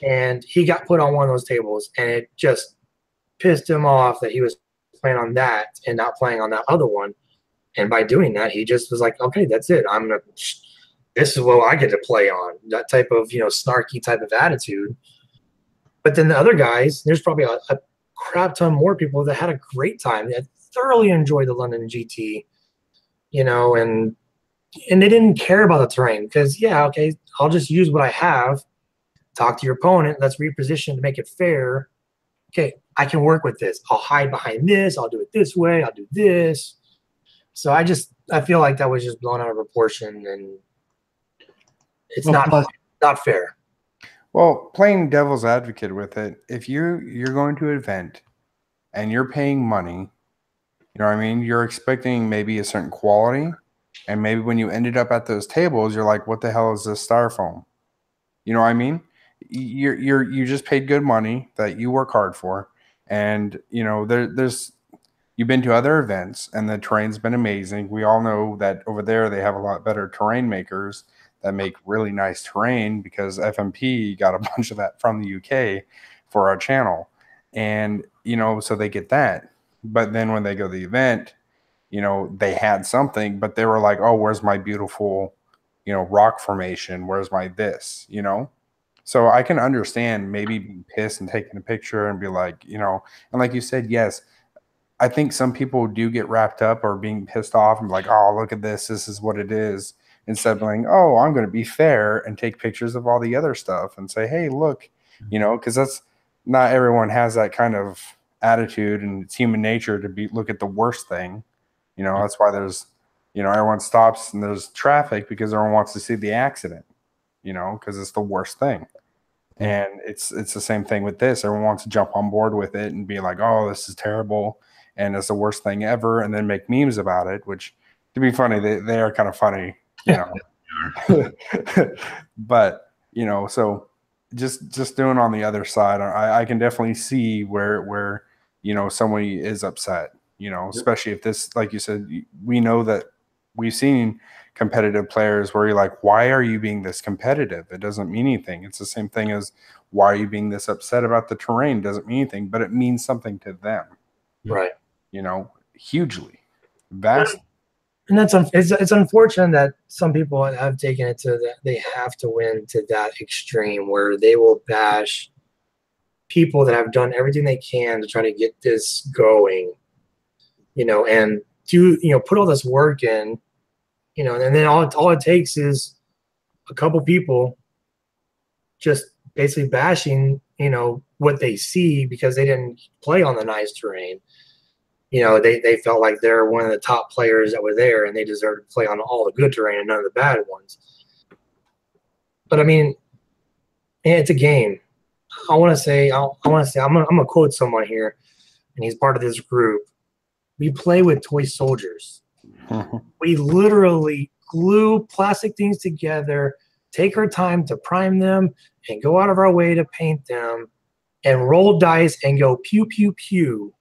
and he got put on one of those tables and it just pissed him off that he was playing on that and not playing on that other one. And by doing that, he just was like, okay, that's it. This is what I get to play on. That type of, snarky type of attitude. But then the other guys, there's probably a crap ton more people that had a great time. That thoroughly enjoyed the London GT, and they didn't care about the terrain because, okay, I'll just use what I have. Talk to your opponent. Let's reposition to make it fair. Okay, I can work with this. I'll hide behind this. I'll do it this way. I'll do this. So I feel like that was just blown out of proportion, and it's not fair. Well, playing devil's advocate with it, if you're going to an event and you're paying money, you know what I mean? You're expecting maybe a certain quality, and maybe when you ended up at those tables, you're like, what the hell is this styrofoam? You know what I mean? You just paid good money that you work hard for, and there's you've been to other events and the terrain's been amazing. We all know that over there they have a lot better terrain makers that make really nice terrain because FNP got a bunch of that from the UK for our channel. And, so they get that. But then when they go to the event, they had something, but they were like, oh, where's my beautiful, rock formation? Where's my this, So I can understand maybe being pissed and taking a picture and be like, and like you said, yes, I think some people do get wrapped up or being pissed off and be like, oh, look at this. This is what it is. Instead of being, oh, I'm going to be fair and take pictures of all the other stuff and say, hey, look, because that's not everyone has that kind of attitude, and it's human nature to look at the worst thing. That's why there's, everyone stops and there's traffic because everyone wants to see the accident, because it's the worst thing. And it's the same thing with this. Everyone wants to jump on board with it and be like, oh, this is terrible. And it's the worst thing ever, and then make memes about it, which, to be funny, they are kind of funny, But, so just doing on the other side, I can definitely see where somebody is upset, especially if this, like you said, we know that we've seen competitive players where you're like, why are you being this competitive? It doesn't mean anything. It's the same thing as why are you being this upset about the terrain? Doesn't mean anything, but it means something to them. Right. Hugely, vast. And it's unfortunate that some people have taken it to that they have to win to that extreme where they will bash people that have done everything they can to try to get this going, and put all this work in, and then all it takes is a couple people just basically bashing, what they see because they didn't play on the nice terrain. They felt like they're one of the top players that were there and they deserved to play on all the good terrain and none of the bad ones. But I mean, it's a game. I'm gonna quote someone here, and he's part of this group. We play with toy soldiers. We literally glue plastic things together, take our time to prime them, and go out of our way to paint them, and roll dice and go pew pew pew.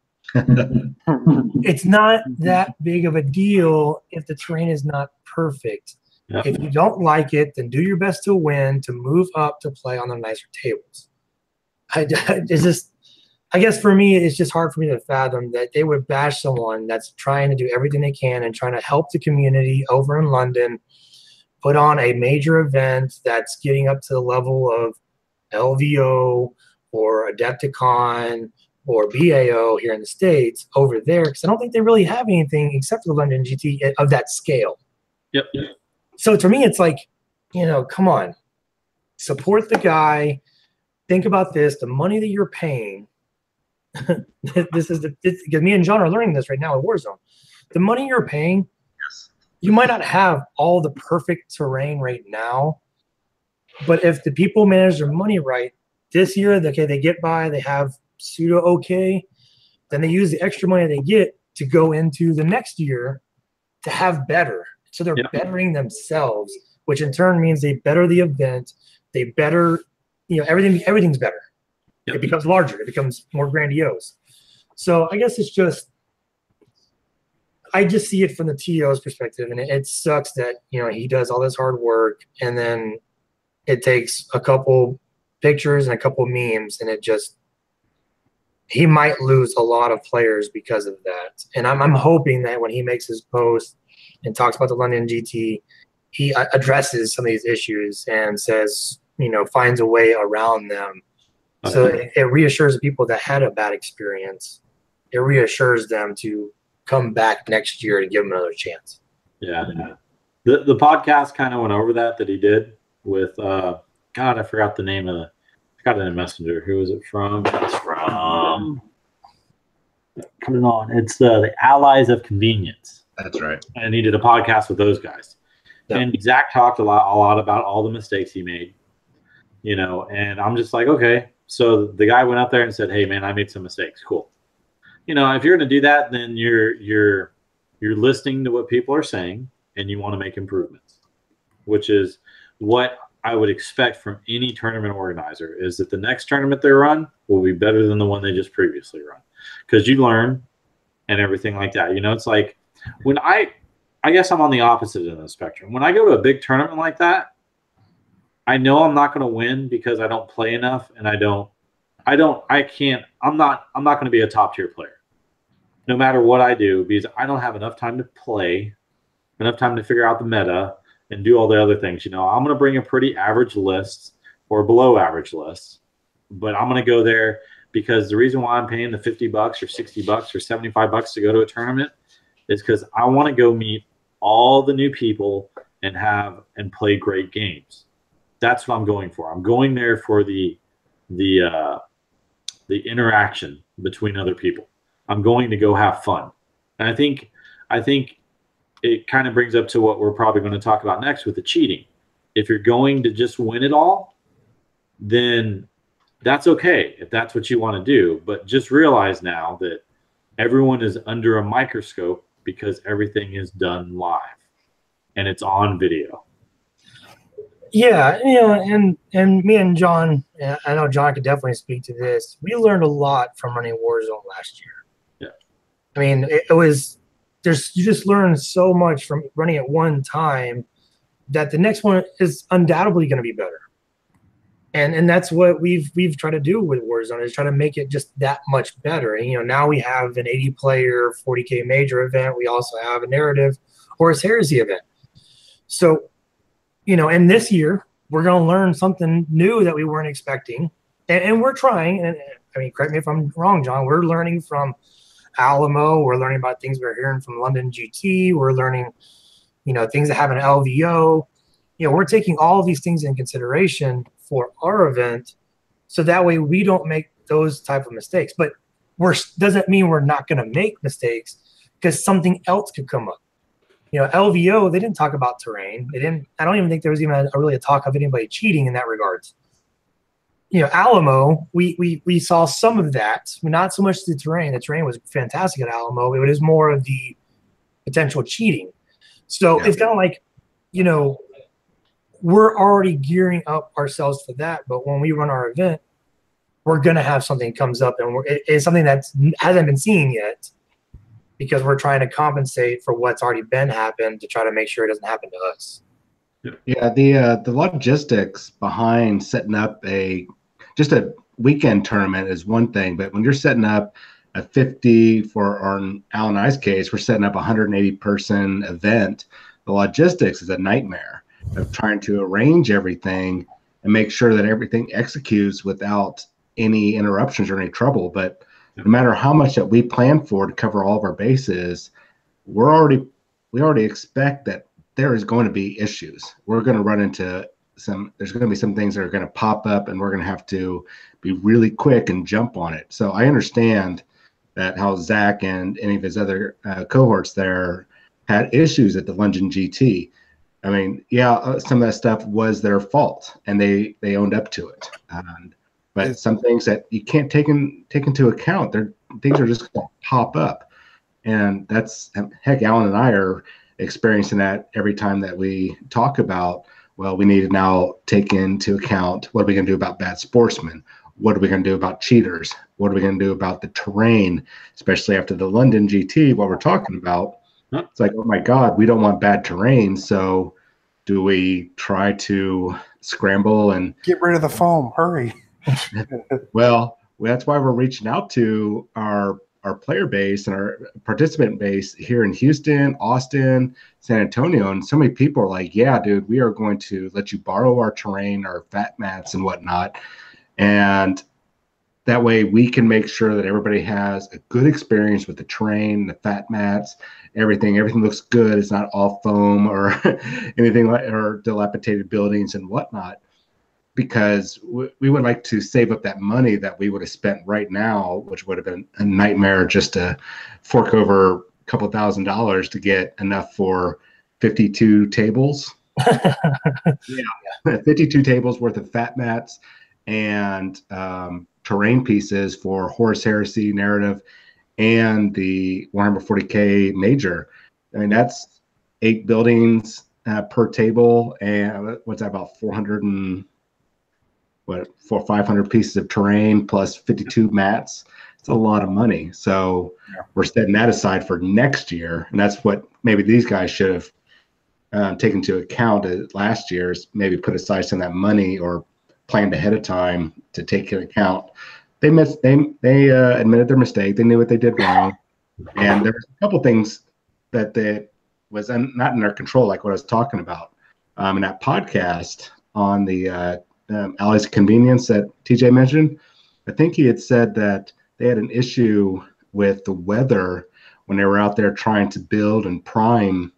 It's not that big of a deal if the terrain is not perfect. Yep. If you don't like it, then do your best to win, to move up, to play on the nicer tables. I guess for me, it's just hard for me to fathom that they would bash someone that's trying to do everything they can and trying to help the community over in London put on a major event that's getting up to the level of LVO or Adepticon or BAO here in the States over there, because I don't think they really have anything except for the London GT of that scale. Yep. So to me, it's like, come on, support the guy. Think about this: the money that you're paying. Because me and John are learning this right now at Warzone. The money you're paying, yes, you might not have all the perfect terrain right now, but if the people manage their money right this year, they get by, they have pseudo okay, then they use the extra money they get to go into the next year to have better. So they're bettering themselves, which in turn means they better the event. They better, everything's better. It becomes larger. It becomes more grandiose. So I guess I just see it from the TO's perspective, and it sucks that, he does all this hard work and then it takes a couple pictures and a couple memes and it just he might lose a lot of players because of that. And I'm hoping that when he makes his post and talks about the London GT, he addresses some of these issues and says, finds a way around them. So it reassures the people that had a bad experience. It reassures them to come back next year and give them another chance. Yeah. The podcast kind of went over that he did with God, I forgot the name of got it in Messenger. Who is it from? It's from coming on. It's the Allies of Convenience. That's right. And he did a podcast with those guys. Yep. And Zach talked a lot about all the mistakes he made. And I'm just like, okay. So the guy went up there and said, "Hey man, I made some mistakes." Cool. If you're going to do that, then you're listening to what people are saying and you want to make improvements, which is what I would expect from any tournament organizer, is that the next tournament they run will be better than the one they just previously run, because you learn and everything like that. It's like when I guess I'm on the opposite end of the spectrum. When I go to a big tournament like that, I know I'm not going to win because I don't play enough, and I'm not going to be a top tier player no matter what I do, because I don't have enough time to play, enough time to figure out the meta and do all the other things. I'm going to bring a pretty average list or below average list, but I'm going to go there because the reason why I'm paying the $50 or $60 or $75 to go to a tournament is because I want to go meet all the new people and play great games. That's what I'm going for. I'm going there for the interaction between other people. I'm going to go have fun. And I think it kind of brings up to what we're probably going to talk about next with the cheating. If you're going to just win it all, then that's okay if that's what you want to do. But just realize now that everyone is under a microscope because everything is done live and it's on video. Yeah, and me and John, I know John could definitely speak to this. We learned a lot from running Warzone last year. Yeah. I mean, you just learn so much from running it one time that the next one is undoubtedly going to be better. And that's what we've tried to do with Warzone, is try to make it just that much better. And now we have an 80-player 40K major event. We also have a narrative Horus Heresy event. So, and this year we're going to learn something new that we weren't expecting, and we're trying. And I mean, correct me if I'm wrong, John. We're learning from Alamo. We're learning about things we're hearing from London GT. We're learning, things that have an LVO. We're taking all of these things in consideration for our event, so that way we don't make those type of mistakes. But doesn't mean we're not going to make mistakes, because something else could come up. LVO, they didn't talk about terrain. I don't even think there was even really a talk of anybody cheating in that regards. Alamo, we saw some of that, not so much the terrain. The terrain was fantastic at Alamo. It was more of the potential cheating. So It's kind of like, we're already gearing up ourselves for that. But when we run our event, we're going to have something comes up, and it's something that hasn't been seen yet, because we're trying to compensate for what's already been happened to try to make sure it doesn't happen to us. Yeah, the logistics behind setting up just a weekend tournament is one thing, but when you're setting up a 50, for our Al and I's case, we're setting up a 180-person event, the logistics is a nightmare of trying to arrange everything and make sure that everything executes without any interruptions or any trouble. But no matter how much that we plan for to cover all of our bases, we already expect that there is going to be issues. We're going to run into there's going to be some things that are going to pop up, and we're going to have to be really quick and jump on it. So I understand that how Zach and any of his other cohorts there had issues at the London GT. I mean, some of that stuff was their fault, and they owned up to it. But some things that you can't take into account, things are just going to pop up. And that's, heck, Alan and I are experiencing that every time that we talk about, well, we need to now take into account, what are we going to do about bad sportsmen? What are we going to do about cheaters? What are we going to do about the terrain, especially after the London GT, what we're talking about? It's like, oh my God, we don't want bad terrain. So do we try to scramble and get rid of the foam? Hurry. Well, that's why we're reaching out to our player base and our participant base here in Houston, Austin, San Antonio. And so many people are like, yeah, dude, we are going to let you borrow our terrain, our fat mats and whatnot. And that way we can make sure that everybody has a good experience with the terrain, the fat mats, everything looks good. It's not all foam or anything like, or dilapidated buildings and whatnot, because we would like to save up that money that we would have spent right now, which would have been a nightmare just to fork over a couple $1,000s to get enough for 52 tables. Yeah, 52 tables worth of fat mats and terrain pieces for Horus Heresy narrative and the Warhammer 40K major. I mean, that's 8 buildings per table, and what's that, about 500 pieces of terrain plus 52 mats. It's a lot of money. So we're setting that aside for next year, and that's what maybe these guys should have taken into account last year, is maybe put aside some of that money or planned ahead of time to take into account. They admitted their mistake. They knew what they did wrong, and there was a couple things that was not in their control, like what I was talking about in that podcast on the Allies of Convenience that TJ mentioned. I think he had said that they had an issue with the weather when they were out there trying to build and prime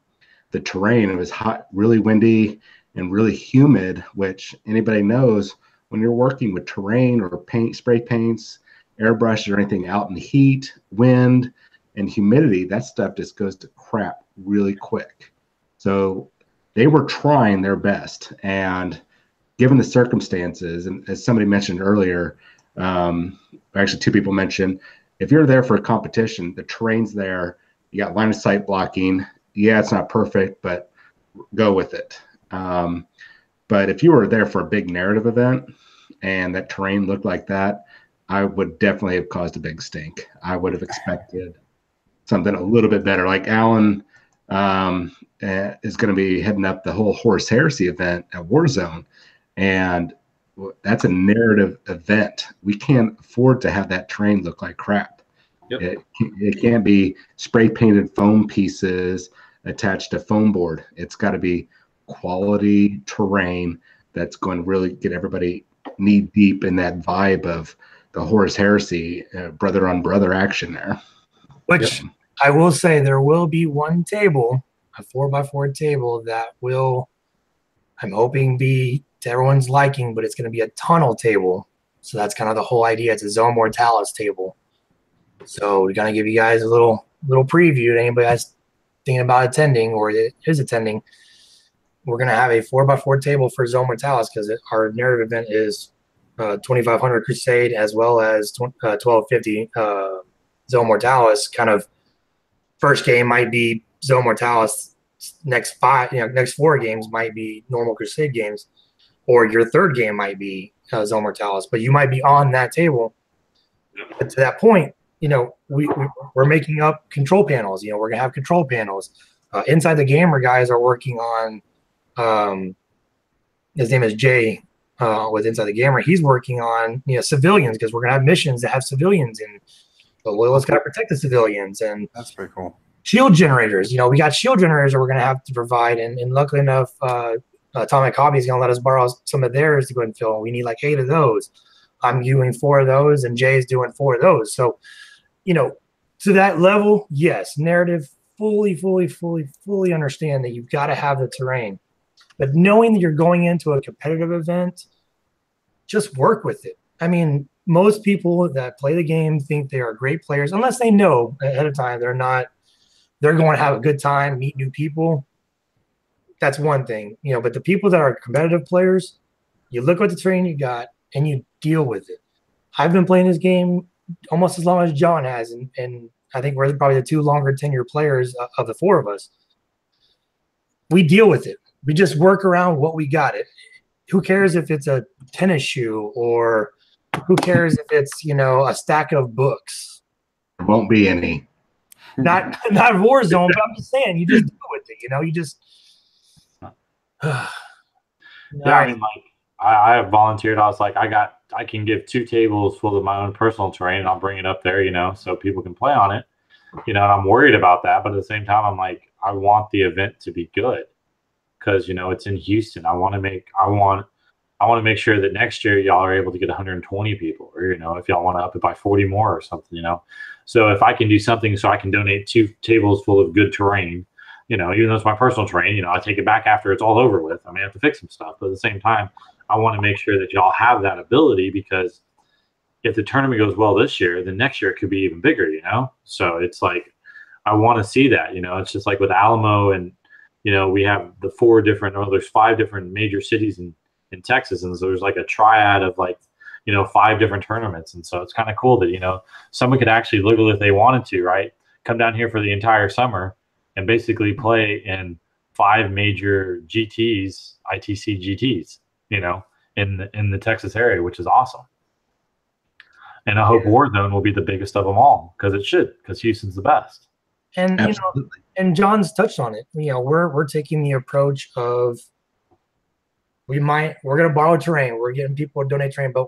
the terrain. It was hot, really windy, and really humid, which anybody knows when you're working with terrain or spray paints, airbrushes, or anything out in the heat, wind, and humidity, that stuff just goes to crap really quick. So they were trying their best, and given the circumstances, and as somebody mentioned earlier, actually 2 people mentioned, if you're there for a competition, the terrain's there, you got line of sight blocking. Yeah, it's not perfect, but go with it. But if you were there for a big narrative event and that terrain looked like that, I would definitely have caused a big stink. I would have expected something a little bit better. Like Alan is going to be heading up the whole Horus Heresy event at Warzone, and that's a narrative event. We can't afford to have that terrain look like crap. Yep. It can't be spray painted foam pieces attached to foam board. It's got to be quality terrain that's going to really get everybody knee deep in that vibe of the Horus Heresy brother on brother action there. Which I will say, there will be one table, a 4x4 table, that will, I'm hoping, be to everyone's liking, but it's going to be a tunnel table. So that's kind of the whole idea. It's a Zone Mortalis table. So we're going to give you guys a little preview to anybody that's thinking about attending or is attending. We're going to have a 4x4 table for Zone Mortalis, because our narrative event is 2500 Crusade as well as 1250 Zone Mortalis. Kind of first game might be Zone Mortalis. Next 4 games might be normal Crusade games, or your third game might be Zone Mortalis. But you might be on that table. But to that point, we're making up control panels. We're going to have control panels. Inside the Gamer guys are working on, his name is Jay with Inside the Gamer. He's working on, civilians, because we're going to have missions that have civilians in. The Loyalists got to protect the civilians. And that's pretty cool. Shield generators. We got shield generators that we're going to have to provide. And luckily enough, Atomic Hobby is going to let us borrow some of theirs to go and fill. We need like 8 of those. I'm doing 4 of those, and Jay's doing 4 of those. So, to that level, yes, narrative, fully understand that you've got to have the terrain. But knowing that you're going into a competitive event, just work with it. I mean, most people that play the game think they are great players, unless they know ahead of time they're not. They're going to have a good time, meet new people. That's one thing, but the people that are competitive players, you look at the terrain you got and you deal with it. I've been playing this game almost as long as John has, and I think we're probably the 2 longer tenure players of the 4 of us. We deal with it. We just work around what we got. Who cares if it's a tennis shoe, or who cares if it's, a stack of books? There won't be any. Not Warzone, but I'm just saying, you just deal with it. You just. I mean, like, I volunteered. I was like, I can give 2 tables full of my own personal terrain, and I'll bring it up there, so people can play on it. And I'm worried about that, but at the same time, I'm like, I want the event to be good because it's in Houston. I want to make sure that next year y'all are able to get 120 people, or if y'all want to up it by 40 more or something. So if I can do something so I can donate 2 tables full of good terrain, even though it's my personal terrain, I take it back after it's all over with. I may have to fix some stuff, but at the same time, I want to make sure that y'all have that ability, because if the tournament goes well this year, then next year it could be even bigger, So it's like, I want to see that, it's just like with Alamo, and, we have there's 5 different major cities in Texas. And so there's like a triad of 5 different tournaments. And so it's kind of cool that, someone could actually literally, if they wanted to, right, come down here for the entire summer and basically play in 5 major GTs, ITC GTs, in the Texas area, which is awesome. And I hope Warzone will be the biggest of them all, because it should, because Houston's the best. And and John's touched on it. We're taking the approach of we're going to borrow terrain. We're getting people to donate terrain, but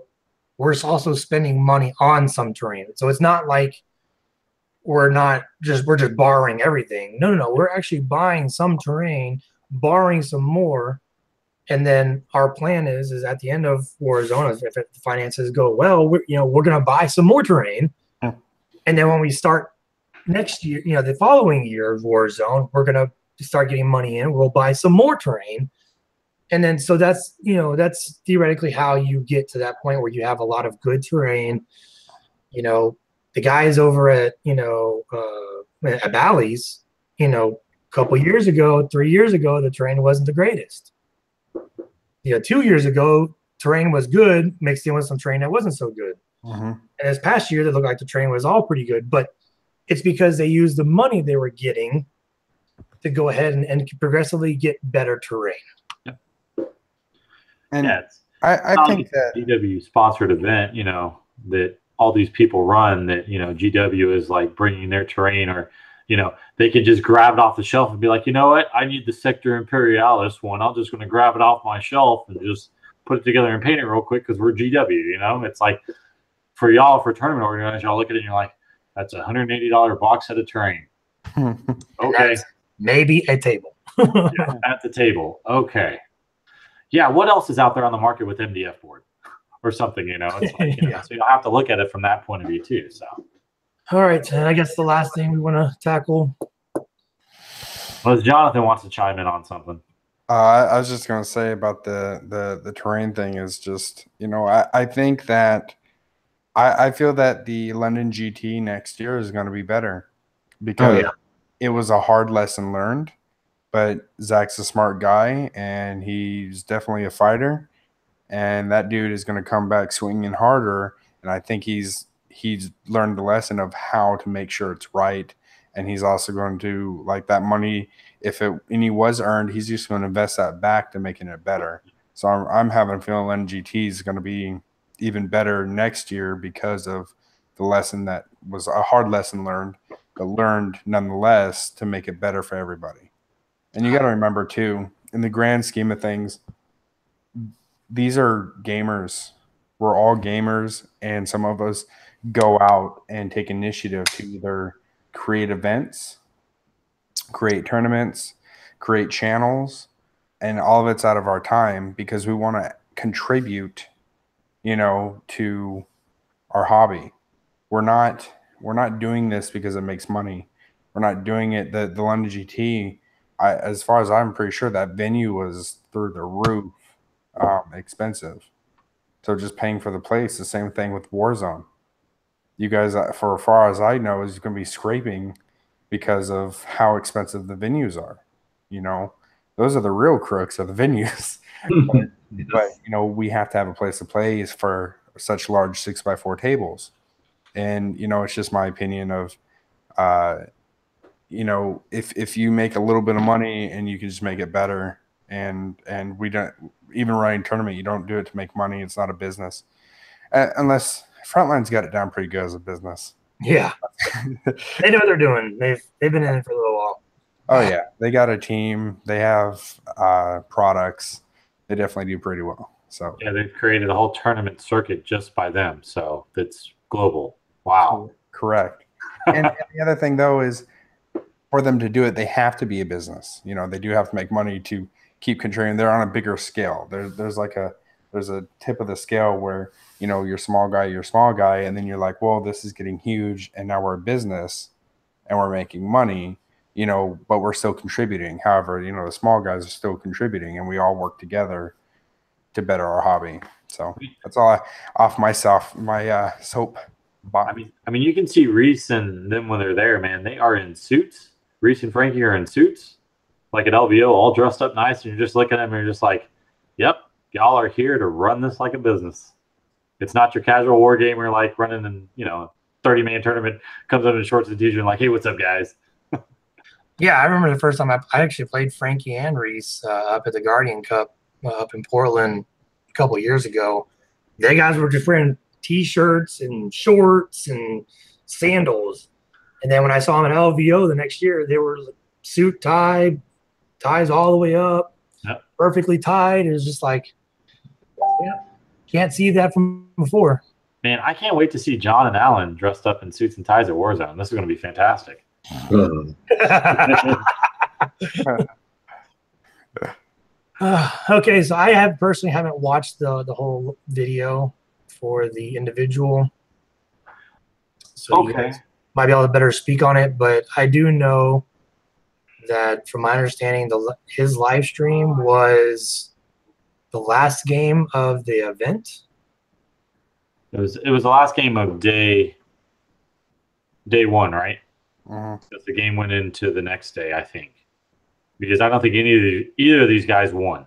we're also spending money on some terrain. So it's not like we're just borrowing everything. No. We're actually buying some terrain, borrowing some more. And then our plan is at the end of Warzone, if the finances go well, we're going to buy some more terrain. Yeah. And then when we start next year, the following year of Warzone, we're going to start getting money in. We'll buy some more terrain. And then, so that's theoretically how you get to that point where you have a lot of good terrain. The guys over at Bally's, a couple years ago, 3 years ago, the terrain wasn't the greatest. 2 years ago, terrain was good, mixed in with some terrain that wasn't so good. Mm-hmm. And this past year, it looked like the terrain was all pretty good, but it's because they used the money they were getting to go ahead and progressively get better terrain. And yeah, I think that GW sponsored event, that all these people run, that, GW is like bringing their terrain, or, they could just grab it off the shelf and be like, you know what, I need the Sector Imperialis one. I'm just going to grab it off my shelf and just put it together and paint it real quick because we're GW, It's like, for y'all, for tournament organizers, y'all look at it and you're like, that's a $180 box set of terrain. Okay. Maybe a table. Yeah, at the table. Okay. Yeah, what else is out there on the market with MDF board or something, It's like, Yeah. So you'll have to look at it from that point of view too. So, all right, I guess the last thing we want to tackle. Well, Jonathan wants to chime in on something. I was just going to say about the terrain thing is just, I think that I feel that the London GT next year is going to be better because it was a hard lesson learned. But Zach's a smart guy, and he's definitely a fighter. And that dude is going to come back swinging harder. And I think he's learned the lesson of how to make sure it's right. And he's also going to, like, that money, if any was earned, he's just going to invest that back to making it better. So I'm having a feeling NGT is going to be even better next year because of the lesson that was a hard lesson learned, but learned nonetheless to make it better for everybody. And you got to remember, too, in the grand scheme of things, these are gamers. We're all gamers, and some of us go out and take initiative to either create events, create tournaments, create channels, and all of it's out of our time because we want to contribute, to our hobby. We're not doing this because it makes money. We're not doing it. The London GT, as far as I'm pretty sure, that venue was through the roof expensive. So just paying for the place, the same thing with Warzone. You guys, for as far as I know, is going to be scraping because of how expensive the venues are. Those are the real crooks of the venues. but we have to have a place to play for such large 6x4 tables. And, it's just my opinion of, if you make a little bit of money and you can just make it better, and we don't even running tournament, you don't do it to make money. It's not a business, unless Frontline's got it down pretty good as a business. Yeah, they know what they're doing. They've been in it for a little while. Oh yeah, they got a team. They have products. They definitely do pretty well. So yeah, they've created a whole tournament circuit just by them. So that's global. Wow. correct. And the other thing though is, for them to do it, they have to be a business. You know, they do have to make money to keep contributing. They're on a bigger scale. There's a tip of the scale where, you know, you're small guy, and then you're like, well, this is getting huge, and now we're a business and we're making money, you know, but we're still contributing. However, you know, the small guys are still contributing, and we all work together to better our hobby. So that's all off my soap. I mean, you can see Reese and them when they're there, man. They are in suits. Reese and Frankie are in suits, like at LVO, all dressed up nice, and you're just looking at them and you're just like, yep, y'all are here to run this like a business. It's not your casual war gamer like running in, you know, 30-man tournament, comes up in shorts and t-shirt and like, hey, what's up, guys? Yeah, I remember the first time I actually played Frankie and Reese up at the Guardian Cup up in Portland a couple of years ago. They guys were just wearing t-shirts and shorts and sandals. And then when I saw them at LVO the next year, they were suit tie, ties all the way up, yep, perfectly tied. It was just like, yeah, can't see that from before. Man, I can't wait to see John and Alan dressed up in suits and ties at Warzone. This is going to be fantastic. Okay, so I personally haven't watched the whole video for the individual. So you guys might be able to better speak on it, but I do know that from my understanding, his live stream was the last game of the event. It was the last game of day one, right? Because the game went into the next day, I think. Because I don't think either of these guys won.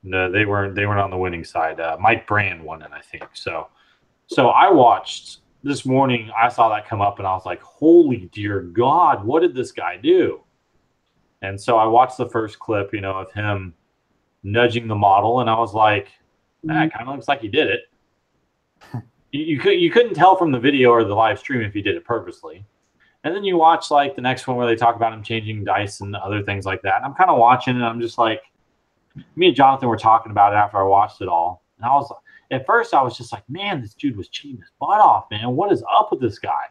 No, they weren't on the winning side. Mike Brand won it, I think. So I watched this morning. I saw that come up, and I was like, "Holy dear God, what did this guy do?" And so I watched the first clip, you know, of him nudging the model, and I was like, "That kind of looks like he did it." You couldn't tell from the video or the live stream if he did it purposely. And then you watch like the next one where they talk about him changing dice and other things like that. And I'm kind of watching and I'm just like, me and Jonathan were talking about it after I watched it all. And at first I was just like, man, this dude was cheating his butt off, man. What is up with this guy?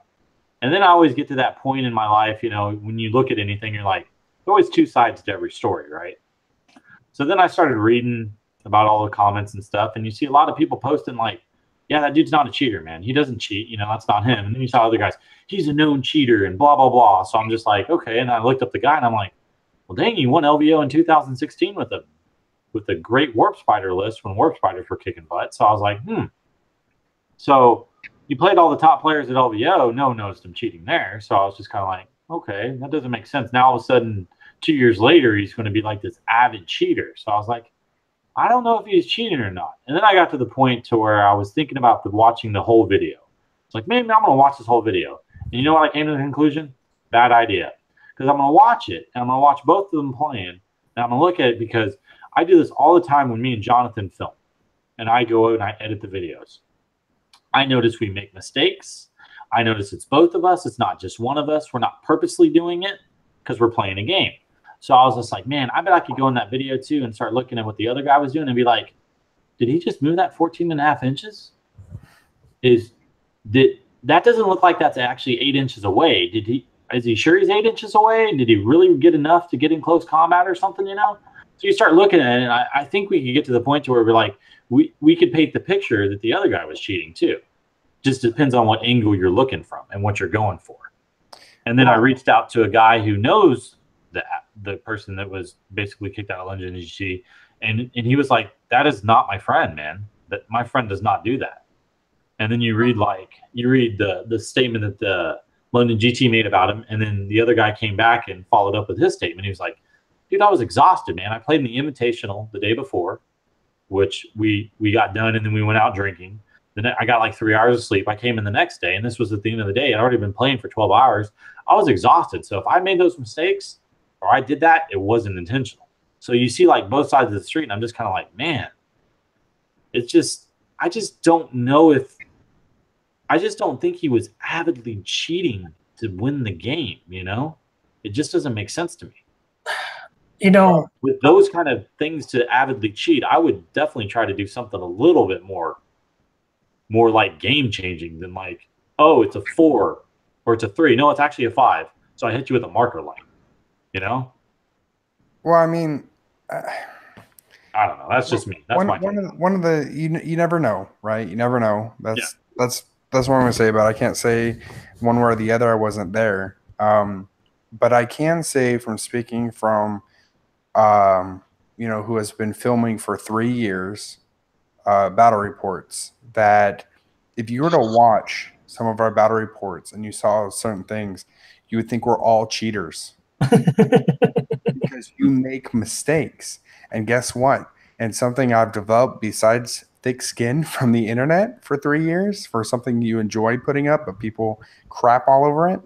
And then I always get to that point in my life, you know, when you look at anything, you're like, there's always two sides to every story, right? So then I started reading about all the comments and stuff. And you see a lot of people posting like, yeah, that dude's not a cheater, man. He doesn't cheat. You know, that's not him. And then you saw other guys, he's a known cheater and blah, blah, blah. So I'm just like, okay. And I looked up the guy and I'm like, well, dang, he won LVO in 2016 with a great Warp Spider list when Warp Spiders were kicking butt. So I was like, So you played all the top players at LVO. No one noticed him cheating there. So I was just kind of like, okay, that doesn't make sense. Now all of a sudden, 2 years later, he's going to be like this avid cheater. So I was like, I don't know if he's cheating or not. And then I got to the point to where I was thinking about watching the whole video. It's like, maybe I'm going to watch this whole video. And you know what I came to the conclusion? Bad idea. Because I'm going to watch it, and I'm going to watch both of them playing, and I'm going to look at it because I do this all the time when me and Jonathan film. And I go out and I edit the videos. I notice we make mistakes. I notice it's both of us. It's not just one of us. We're not purposely doing it because we're playing a game. So I was just like, man, I bet I could go in that video too and start looking at what the other guy was doing and be like, did he just move that 14.5 inches? That doesn't look like that's actually 8 inches away. Is he sure he's 8 inches away? Did he really get enough to get in close combat or something, you know? So you start looking at it, and I think we could get to the point to where we're like, we could paint the picture that the other guy was cheating too. Just depends on what angle you're looking from and what you're going for. And then I reached out to a guy who knows the person that was basically kicked out of London GT, and he was like, that is not my friend, man. That my friend does not do that. And then you read the statement that the London GT made about him, and then the other guy came back and followed up with his statement. He was like, dude, I was exhausted, man. I played in the Invitational the day before, which we got done, and then we went out drinking. Then I got like 3 hours of sleep. I came in the next day, and this was at the end of the day. I'd already been playing for 12 hours. I was exhausted. So if I made those mistakes or I did that, it wasn't intentional. So you see like both sides of the street, and I'm just kind of like, man, I just don't know I just don't think he was avidly cheating to win the game, you know? It just doesn't make sense to me. You know, with those kind of things to avidly cheat, I would definitely try to do something a little bit more like game changing than like, oh, it's a 4 or it's a 3. No, it's actually a 5. So I hit you with a marker light. You know? Well, I mean, I don't know. That's just me. That's my take. one of the you never know, right? You never know. That's what I'm gonna say about it. I can't say one way or the other. I wasn't there, but I can say from speaking from who has been filming for 3 years, battle reports, that if you were to watch some of our battle reports and you saw certain things, you would think we're all cheaters because you make mistakes. And guess what? And something I've developed besides thick skin from the internet for 3 years, for something you enjoy putting up, but people crap all over it,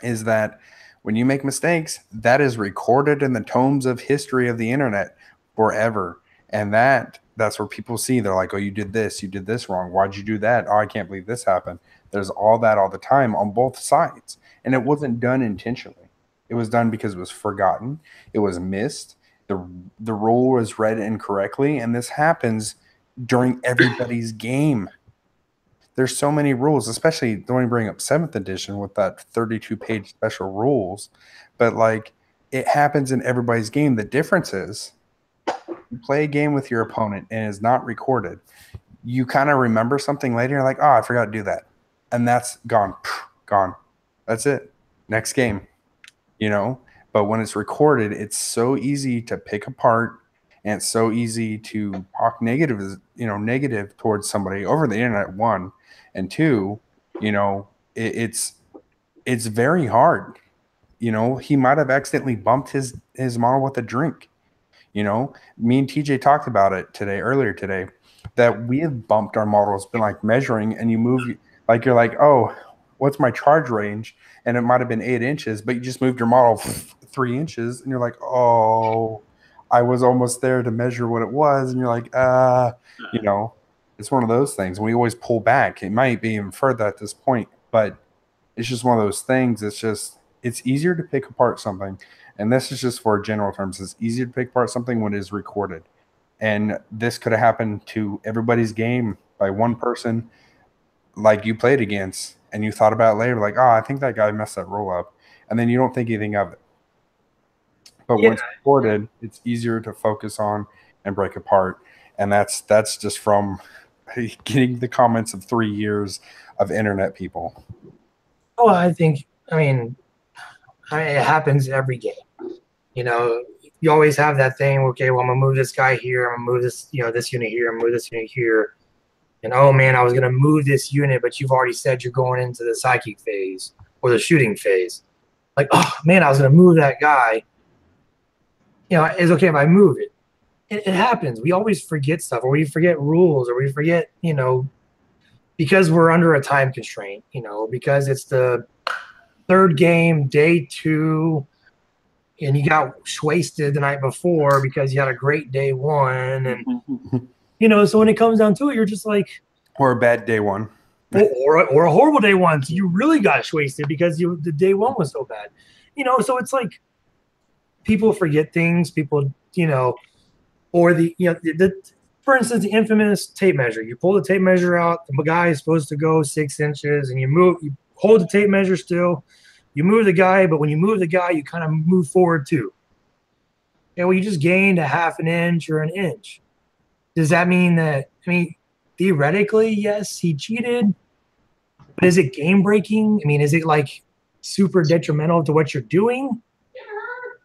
is that when you make mistakes, that is recorded in the tomes of history of the internet forever. And that's where people see, they're like, oh, you did this wrong. Why'd you do that? Oh, I can't believe this happened. There's all that all the time on both sides. And it wasn't done intentionally. It was done because it was forgotten. It was missed. The rule was read incorrectly. And this happens during everybody's game. There's so many rules, especially don't even bring up 7th edition with that 32-page special rules. But like, it happens in everybody's game. The difference is you play a game with your opponent and it's not recorded. You kind of remember something later. You're like, oh, I forgot to do that. And that's gone. Gone. That's it. Next game. But when it's recorded, it's so easy to pick apart, and it's so easy to talk negative towards somebody over the internet, 1. And 2, it's very hard. He might have accidentally bumped his model with a drink. Me and TJ talked about it earlier today, that we have bumped our models, been like measuring, and you move, like you're like, oh, what's my charge range? And it might have been 8 inches, but you just moved your model 3 inches, and you're like, oh, I was almost there to measure what it was, and you're like, it's one of those things. We always pull back. It might be even further at this point, but it's just one of those things. It's easier to pick apart something. And this is just for general terms. It's easier to pick apart something when it is recorded. And this could have happened to everybody's game by one person like you played against, and you thought about it later, like, oh, I think that guy messed that roll up. And then you don't think anything of it. But when it's recorded, it's easier to focus on and break apart. And that's just from getting the comments of 3 years of internet people. Oh, I mean, it happens every game. You always have that thing. Okay, well, I'm gonna move this guy here. I'm gonna move this, this unit here. I'm gonna move this unit here. And oh man, I was gonna move this unit, but you've already said you're going into the psychic phase or the shooting phase. Like, oh man, I was gonna move that guy. It's okay if I move it. It happens. We always forget stuff, or we forget rules, or we forget, because we're under a time constraint, because it's the 3rd game, day 2, and you got wasted the night before because you had a great day 1. And, so when it comes down to it, you're just like. Or a bad day 1. or a horrible day 1. So you really got wasted because the day 1 was so bad. So it's like people forget things. People, or for instance, the infamous tape measure. You pull the tape measure out. The guy is supposed to go 6 inches, and you hold the tape measure still. You move the guy, but when you move the guy, you kind of move forward too. Well, you just gained a 1/2 inch or 1 inch. Does that mean that? Theoretically, yes, he cheated. But is it game breaking? Is it like super detrimental to what you're doing?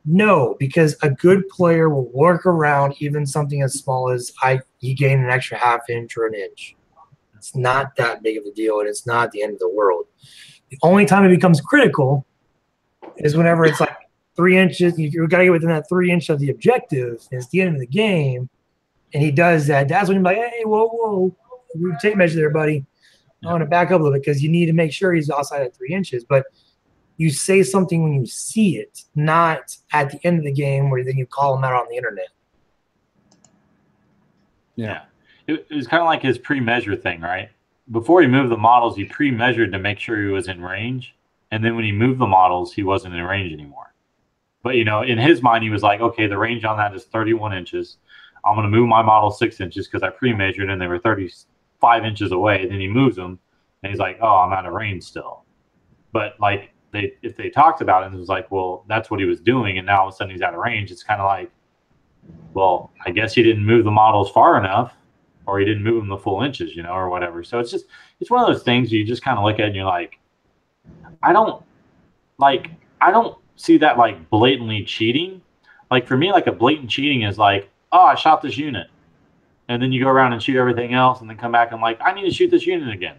No, because a good player will work around even something as small as he gained an extra 1/2 inch or 1 inch. It's not that big of a deal, and it's not the end of the world. The only time it becomes critical is whenever it's like 3 inches. You've got to get within that 3 inch of the objective, and it's the end of the game, and he does that. That's when you're like, hey, whoa, we tape measure there, buddy. I want to back up a little bit because you need to make sure he's outside at 3 inches. But you say something when you see it, not at the end of the game where then you call him out on the internet. Yeah. It was kind of like his pre-measure thing, right? Before he moved the models, he pre-measured to make sure he was in range. And then when he moved the models, he wasn't in range anymore. But, you know, in his mind, he was like, okay, the range on that is 31 inches. I'm going to move my model 6 inches because I pre-measured and they were 35 inches away. And then he moves them and he's like, oh, I'm out of range still. But like if they talked about it, it was like, well, that's what he was doing. And now all of a sudden he's out of range. It's kind of like, well, I guess he didn't move the models far enough, or he didn't move them the full inches, you know, or whatever. So it's one of those things you just kind of look at and you're like, I don't see that like blatantly cheating. Like for me, like a blatant cheating is like, oh, I shot this unit. And then you go around and shoot everything else and then come back and like, I need to shoot this unit again.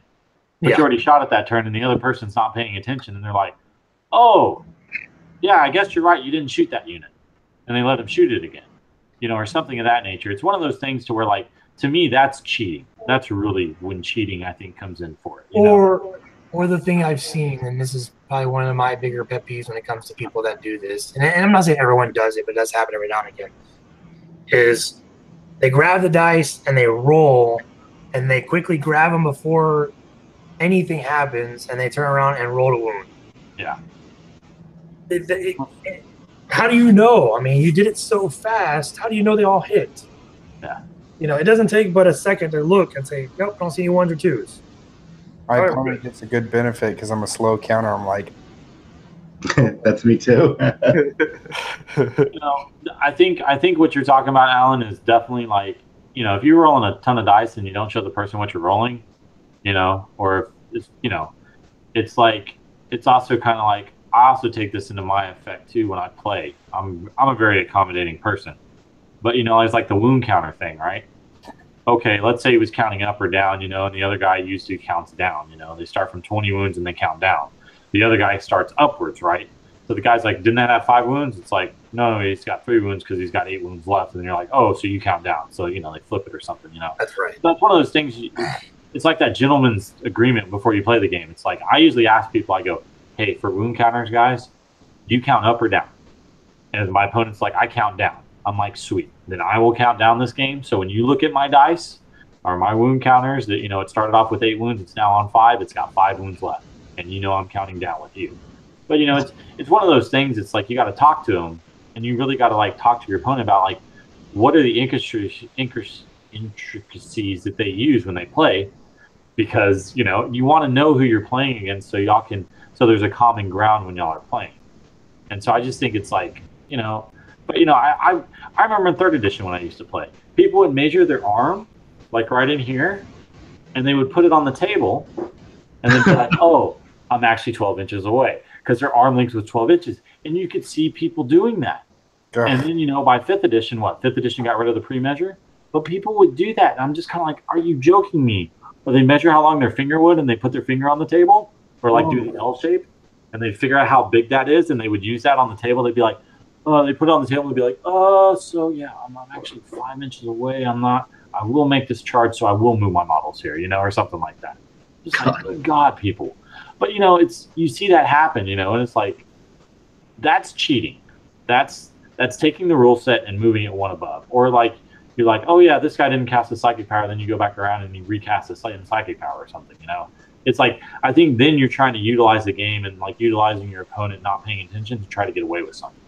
But you already shot at that turn and the other person's not paying attention. And they're like, oh, yeah, I guess you're right. You didn't shoot that unit. And they let them shoot it again, you know, or something of that nature. It's one of those things to where like, to me, that's cheating. That's really when cheating, I think, comes in for it. Or the thing I've seen, and this is probably one of my bigger pet peeves when it comes to people that do this, and I'm not saying everyone does it, but it does happen every now and again, is they grab the dice and they roll, and they quickly grab them before anything happens, and they turn around and roll a wound. Yeah. How do you know? I mean, you did it so fast. How do you know they all hit? Yeah. You know, it doesn't take but a second to look and say, nope, don't see any ones or twos. My opponent gets a good benefit because I'm a slow counter. I'm like, that's me too. You know, I think what you're talking about, Alan, is definitely like, you know, if you're rolling a ton of dice and you don't show the person what you're rolling, you know, or it's, you know, it's like, it's also kind of like, I also take this into my effect too when I play. I'm a very accommodating person, but you know, it's like the wound counter thing, right? Okay, let's say he was counting up or down, you know, and the other guy usually counts down, you know, they start from 20 wounds and they count down. The other guy starts upwards, right? So the guy's like, didn't that have 5 wounds? It's like, no, he's got 3 wounds because he's got 8 wounds left. And you're like, oh, so you count down. So, you know, they flip it or something, you know. That's right. So that's one of those things. It's like that gentleman's agreement before you play the game. It's like, I usually ask people, I go, hey, for wound counters, guys, do you count up or down? And my opponent's like, I count down. I'm like, sweet. Then I will count down this game. So when you look at my dice or my wound counters, that, you know, it started off with 8 wounds. It's now on 5. It's got 5 wounds left. And you know I'm counting down with you. But, you know, it's one of those things. It's like you got to talk to them. And you really got to, like, talk to your opponent about, like, what are the intricacies that they use when they play. Because, you know, you want to know who you're playing against so y'all can – so there's a common ground when y'all are playing. And so I just think it's like, you know – but, you know, I remember in 3rd edition when I used to play, people would measure their arm, like right in here, and they would put it on the table and then be like, oh, I'm actually 12 inches away because their arm length was 12 inches. And you could see people doing that. And then, you know, by 5th edition, 5th edition got rid of the pre-measure? But people would do that. And I'm just kind of like, are you joking me? Or they measure how long their finger would and they put their finger on the table or like do the L shape and they'd figure out how big that is and they would use that on the table. They'd be like, they put it on the table and be like, so yeah, I'm actually 5 inches away. I will make this charge, so I will move my models here, you know, or something like that. Just like, good God, people. But, you know, you see that happen, you know, and it's like, that's cheating. That's taking the rule set and moving it one above. Or like, you're like, oh yeah, this guy didn't cast a psychic power, then you go back around and you recast a psychic power or something, you know. It's like, I think then you're trying to utilize the game and like utilizing your opponent not paying attention to try to get away with something.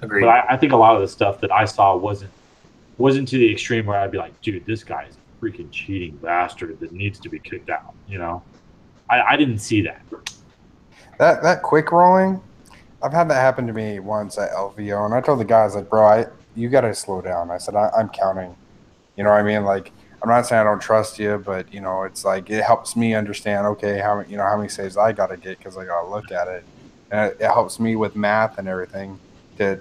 Agreed. But I think a lot of the stuff that I saw wasn't to the extreme where I'd be like, dude, this guy is a freaking cheating bastard that needs to be kicked out. You know, I didn't see that. That quick rolling, I've had that happen to me once at LVO, and I told the guys like, bro, you got to slow down. I said, I'm counting. You know what I mean? Like, I'm not saying I don't trust you, but you know, it's like it helps me understand. Okay, how many saves I got to get because I got to look at it, and it helps me with math and everything. I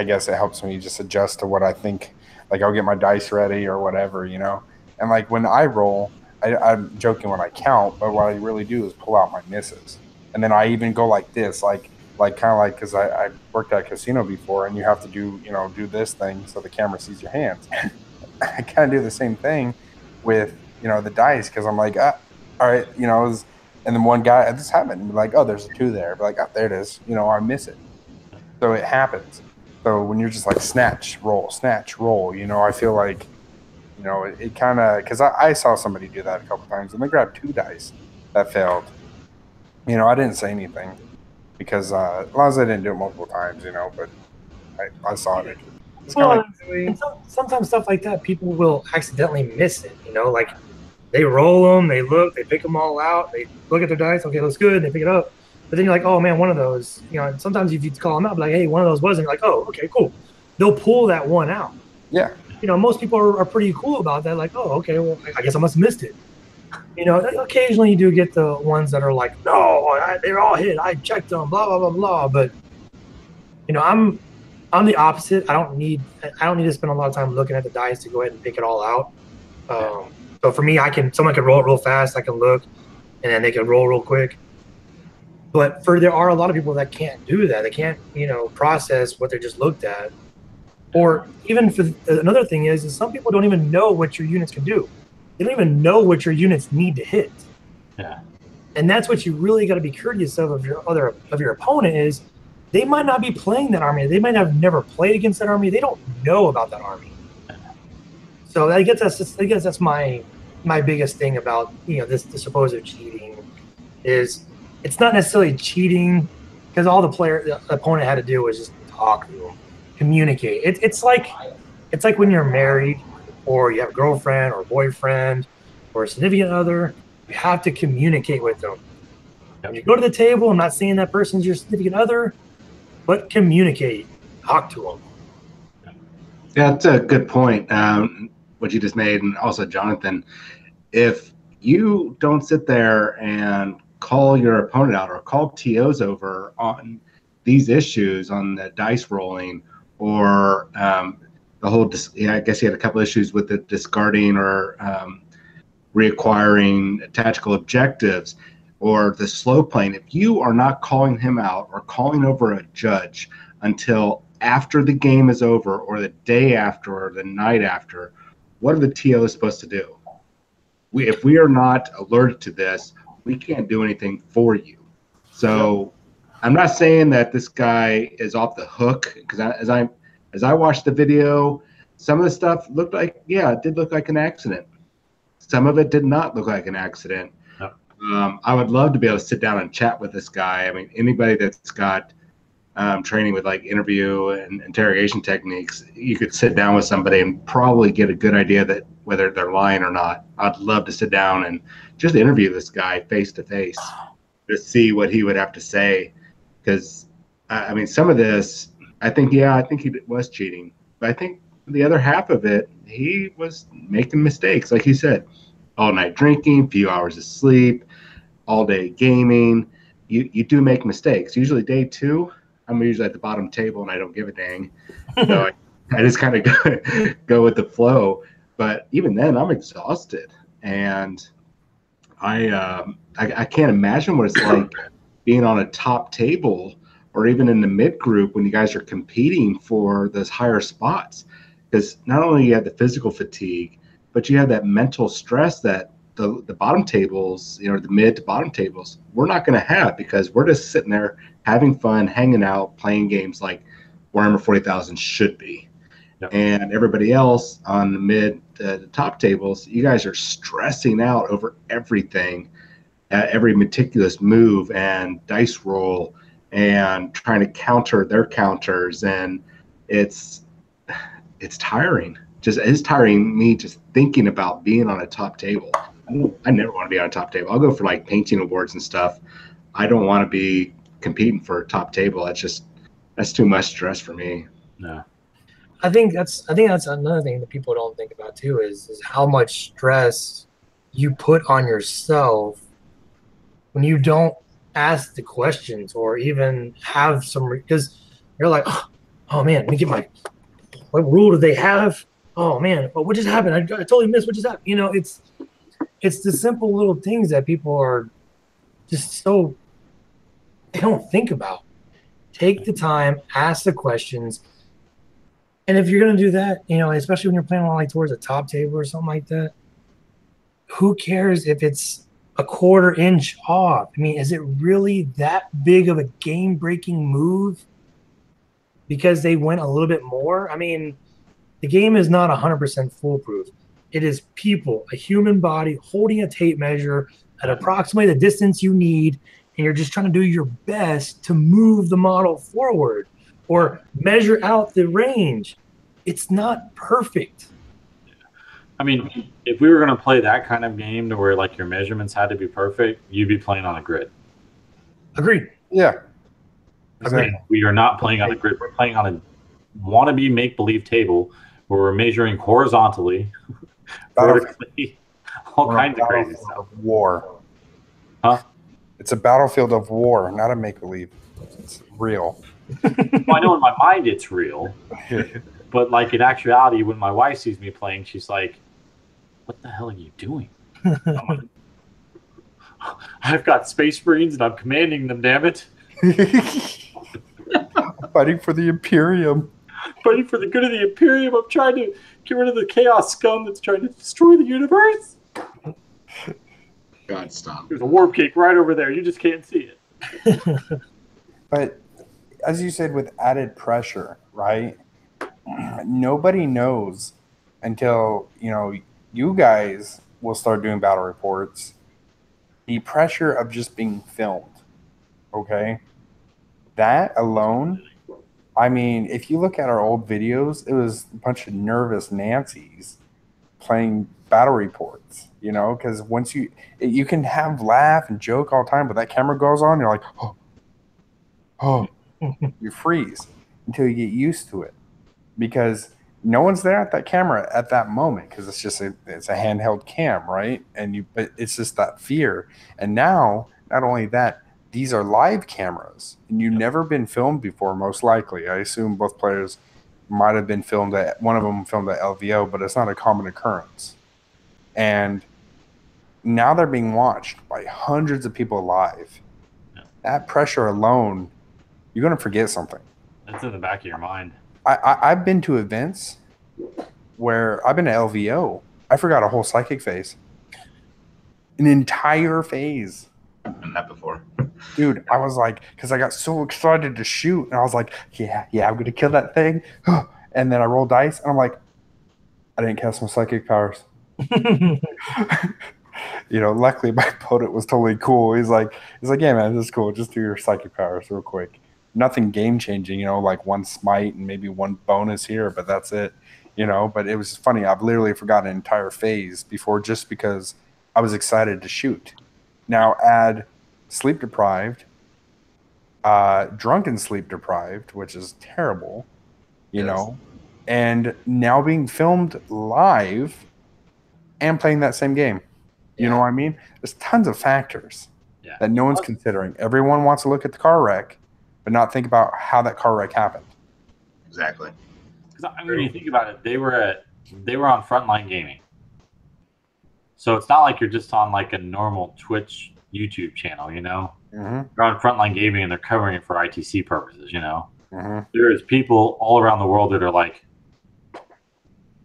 guess it helps me just adjust to what I think. Like I'll get my dice ready or whatever, you know. And like when I roll, I'm joking when I count, but what I really do is pull out my misses, and then I even go like this, like kind of like because I worked at a casino before, and you have to do this thing so the camera sees your hands. I kind of do the same thing with the dice because I'm like, all right, and then one guy this happened, like, oh, there's a 2 there, but like, oh, there it is, I miss it. So it happens. So when you're just like snatch, roll, I feel like, it kind of, because I saw somebody do that a couple times and they grabbed 2 dice that failed. I didn't say anything. because as long as I didn't do it multiple times, but I saw it. It's kind Well, of like, and sometimes stuff like that, people will accidentally miss it. Like they roll them, they look, they pick them all out, they look at their dice. Okay, looks good. They pick it up, but then you're like, oh man, one of those. And sometimes if you call them out, like, hey, one of those wasn't. Like, oh, okay, cool. They'll pull that one out. yeah. Most people are pretty cool about that. Like, oh, okay, well, I guess I must have missed it. Occasionally you do get the ones that are like, no, they're all hit. I checked them, blah blah blah blah. But I'm the opposite. I don't need to spend a lot of time looking at the dice to go ahead and pick it all out. So for me, someone can roll it real fast. I can look, and then they can roll real quick. But there are a lot of people that can't do that. They can't process what they just looked at. Or even another thing is some people don't even know what your units can do. They don't even know what your units need to hit. Yeah. And that's what you really got to be courteous of your opponent is they might not be playing that army. They might have never played against that army. They don't know about that army. So I guess that's my biggest thing about this supposed cheating is it's not necessarily cheating because all the opponent had to do was just talk to them, communicate. It's like when you're married or you have a girlfriend or a boyfriend or a significant other, you have to communicate with them. When you go to the table, I'm not saying that person's your significant other, but communicate, talk to them. Yeah, that's a good point. What you just made, and also Jonathan, if you don't sit there and call your opponent out or call TOs over on these issues on the dice rolling or the whole, I guess he had a couple issues with the discarding or reacquiring tactical objectives or the slow playing. If you are not calling him out or calling over a judge until after the game is over or the day after or the night after, what are the TOs supposed to do? If we are not alerted to this, we can't do anything for you. So I'm not saying that this guy is off the hook because as I watched the video, some of the stuff looked like, it did look like an accident. Some of it did not look like an accident. No. I would love to be able to sit down and chat with this guy. I mean, anybody that's got training with like interview and interrogation techniques, you could sit down with somebody and probably get a good idea that whether they're lying or not. I'd love to sit down and just interview this guy face to face to see what he would have to say. Because, I mean, some of this, I think he was cheating. But I think the other half of it, he was making mistakes. Like you said, all night drinking, few hours of sleep, all day gaming. You do make mistakes. Usually day 2, I'm usually at the bottom table and I don't give a dang. So I just kind of go with the flow. But even then, I'm exhausted. And I can't imagine what it's like being on a top table or even in the mid group when you guys are competing for those higher spots. Because not only you have the physical fatigue, but you have that mental stress that the bottom tables, the mid to bottom tables, we're not going to have because we're just sitting there having fun, hanging out, playing games like Warhammer 40,000 should be. Yep. And everybody else on the mid to top tables, you guys are stressing out over everything, every meticulous move and dice roll and trying to counter their counters. And it's tiring. It's tiring me just thinking about being on a top table. I never want to be on a top table. I'll go for like painting awards and stuff. I don't want to be competing for a top table. That's too much stress for me. No. I think that's another thing that people don't think about too is how much stress you put on yourself when you don't ask the questions or even have some, because you're like, oh man, let me get what rule do they have? Oh man, what just happened? I totally missed what just happened. It's the simple little things that people are just they don't think about. Take the time, ask the questions. And if you're going to do that, especially when you're playing like towards a top table or something like that, who cares if it's a quarter inch off? I mean, is it really that big of a game-breaking move because they went a little bit more? I mean, the game is not 100% foolproof. It is people, a human body holding a tape measure at approximately the distance you need and you're just trying to do your best to move the model forward or measure out the range, it's not perfect. I mean, if we were going to play that kind of game to where like your measurements had to be perfect, you'd be playing on a grid. Agreed. Yeah. Exactly. We are not playing on a grid. We're playing on a wannabe make-believe table where we're measuring horizontally, vertically, all kinds of crazy stuff. War. Huh? It's a battlefield of war, not a make-believe. It's real. Well, I know in my mind it's real, but like in actuality, when my wife sees me playing, she's like, "What the hell are you doing?" I'm like, I've got space marines and I'm commanding them. Damn it! Fighting for the Imperium. Fighting for the good of the Imperium. I'm trying to get rid of the chaos scum that's trying to destroy the universe. God, stop. There's a warp cake right over there. You just can't see it. But as you said, with added pressure, right? Nobody knows until, you guys will start doing battle reports. The pressure of just being filmed, okay? That alone, I mean, if you look at our old videos, it was a bunch of nervous Nancys playing battle reports, because once you can laugh and joke all the time, but that camera goes on, you're like, oh, you freeze until you get used to it, because no one's there at that camera at that moment, because it's a handheld cam, right? But it's just that fear. And now, not only that, these are live cameras, and you've never been filmed before, most likely. I assume both players might have been filmed one of them filmed at LVO, but it's not a common occurrence. And now they're being watched by hundreds of people live. Yeah. That pressure alone, you're going to forget something. That's in the back of your mind. I've been to events where I've been to LVO. I forgot a whole psychic phase. An entire phase. I've done that before. Dude, I was like, because I got so excited to shoot, and I was like, yeah, I'm going to kill that thing. And then I rolled dice, and I'm like, I didn't cast my psychic powers. Luckily my opponent was totally cool. He's like, yeah, man, this is cool. Just do your psychic powers real quick. Nothing game changing, like one smite and maybe one bonus here, but that's it. But it was funny. I've literally forgotten an entire phase before just because I was excited to shoot. Now add sleep deprived, drunken sleep deprived, which is terrible, and now being filmed live and playing that same game. You know what I mean? There's tons of factors that no one's considering. Everyone wants to look at the car wreck, but not think about how that car wreck happened. Exactly. Because when you think about it, they were on Frontline Gaming, so it's not like you're just on like a normal Twitch, YouTube channel. Mm-hmm. They're on Frontline Gaming and they're covering it for ITC purposes. Mm-hmm. There's people all around the world that are like,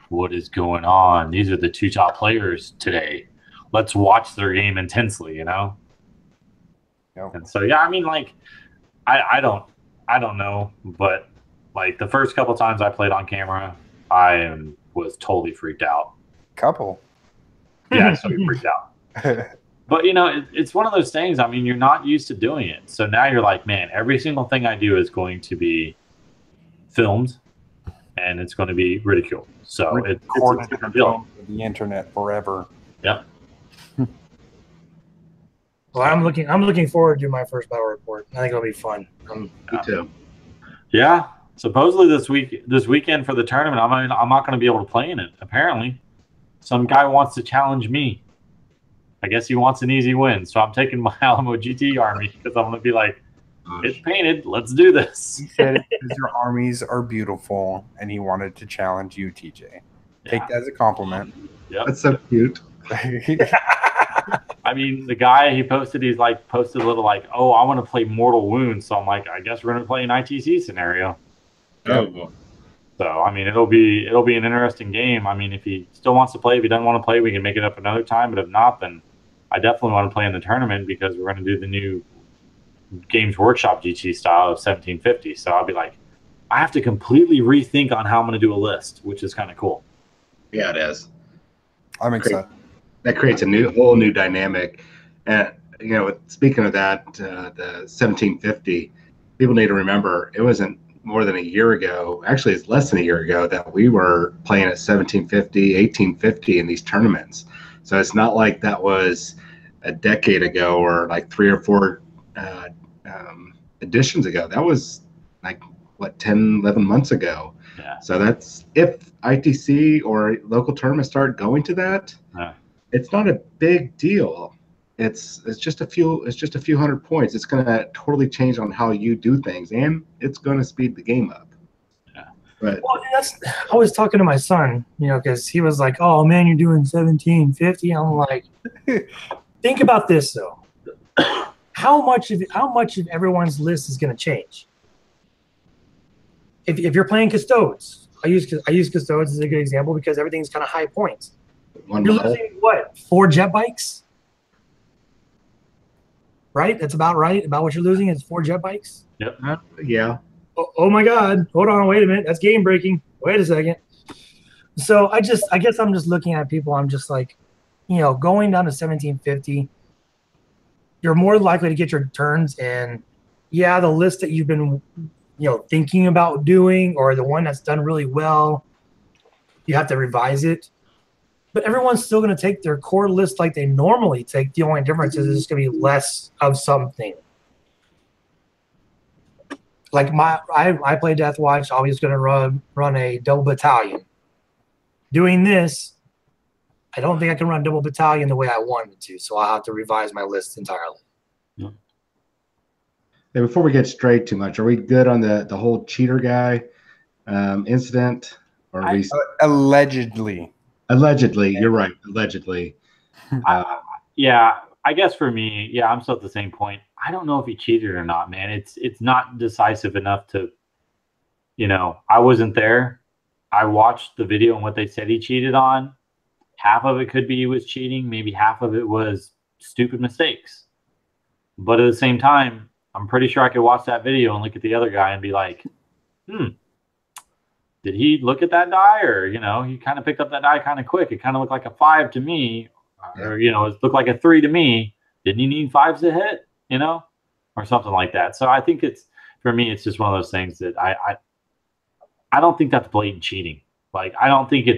"What is going on? These are the two top players today. Let's watch their game intensely." Yep. And so I mean, like, I don't know, but like the first couple times I played on camera, I was totally freaked out. Yeah, so freaked out. But it's one of those things. I mean, you're not used to doing it, so now you're like, man, every single thing I do is going to be filmed, and it's going to be ridiculed. So it's a different deal. The internet forever. Yep. Well, I'm looking forward to my first battle report. I think it'll be fun. Me too. Yeah. Supposedly this weekend for the tournament, I'm not going to be able to play in it. Apparently, some guy wants to challenge me. I guess he wants an easy win, so I'm taking my Alamo GT army because I'm going to be like, it's painted. Let's do this. He said because your armies are beautiful, and he wanted to challenge you, TJ. Take that as a compliment. Yep. That's so cute. I mean, the guy he's posted a little like, oh, I want to play Mortal Wounds. So I'm like, I guess we're going to play an ITC scenario. Oh. So, I mean, it'll be an interesting game. I mean, if he still wants to play, if he doesn't want to play, we can make it up another time. But if not, then I definitely want to play in the tournament because we're going to do the new Games Workshop GT style of 1750. So I'll be like, I have to completely rethink on how I'm going to do a list, which is kind of cool. Yeah, it is. I'm excited. That creates a whole new dynamic. And speaking of that, the 1750, people need to remember it wasn't more than a year ago. Actually, it's less than a year ago that we were playing at 1750, 1850 in these tournaments. So it's not like that was a decade ago or like 3 or 4 editions ago. That was like, what, 10, 11 months ago. Yeah. So that's, if ITC or local tournaments start going to that, it's not a big deal. It's just a few hundred points. It's going to totally change on how you do things, and it's going to speed the game up. Yeah. But I was talking to my son, because he was like, "Oh man, you're doing 1750." I'm like, think about this though. How much of everyone's list is going to change? If you're playing custodes, I use custodes as a good example because everything's kind of high points. You're losing what, 4 jet bikes? Right? That's about right. About what you're losing is 4 jet bikes. Yep. Yeah. Oh my God! Hold on, wait a minute. That's game breaking. Wait a second. So I guess I'm just looking at people. I'm just like, going down to 1750. You're more likely to get your turns in. Yeah, the list that you've been, thinking about doing, or the one that's done really well, you have to revise it. But everyone's still going to take their core list like they normally take. The only difference is it's going to be less of something. Like I play Death Watch. I was going to run a double battalion. Doing this, I don't think I can run double battalion the way I wanted to, so I'll have to revise my list entirely. Yeah. Hey, before we get straight too much, are we good on the whole cheater guy incident? Or are we allegedly? Allegedly, you're right. Allegedly. Yeah, I guess for me, yeah, I'm still at the same point. I don't know if he cheated or not, man. It's not decisive enough to, I wasn't there. I watched the video and what they said he cheated on. Half of it could be he was cheating. Maybe half of it was stupid mistakes. But at the same time, I'm pretty sure I could watch that video and look at the other guy and be like, did he look at that die? Or, he kind of picked up that die kind of quick. It kind of looked like a 5 to me. Or, it looked like a 3 to me. Didn't he need 5s to hit? Or something like that. So I think for me, it's just one of those things that I don't think that's blatant cheating. Like, I don't think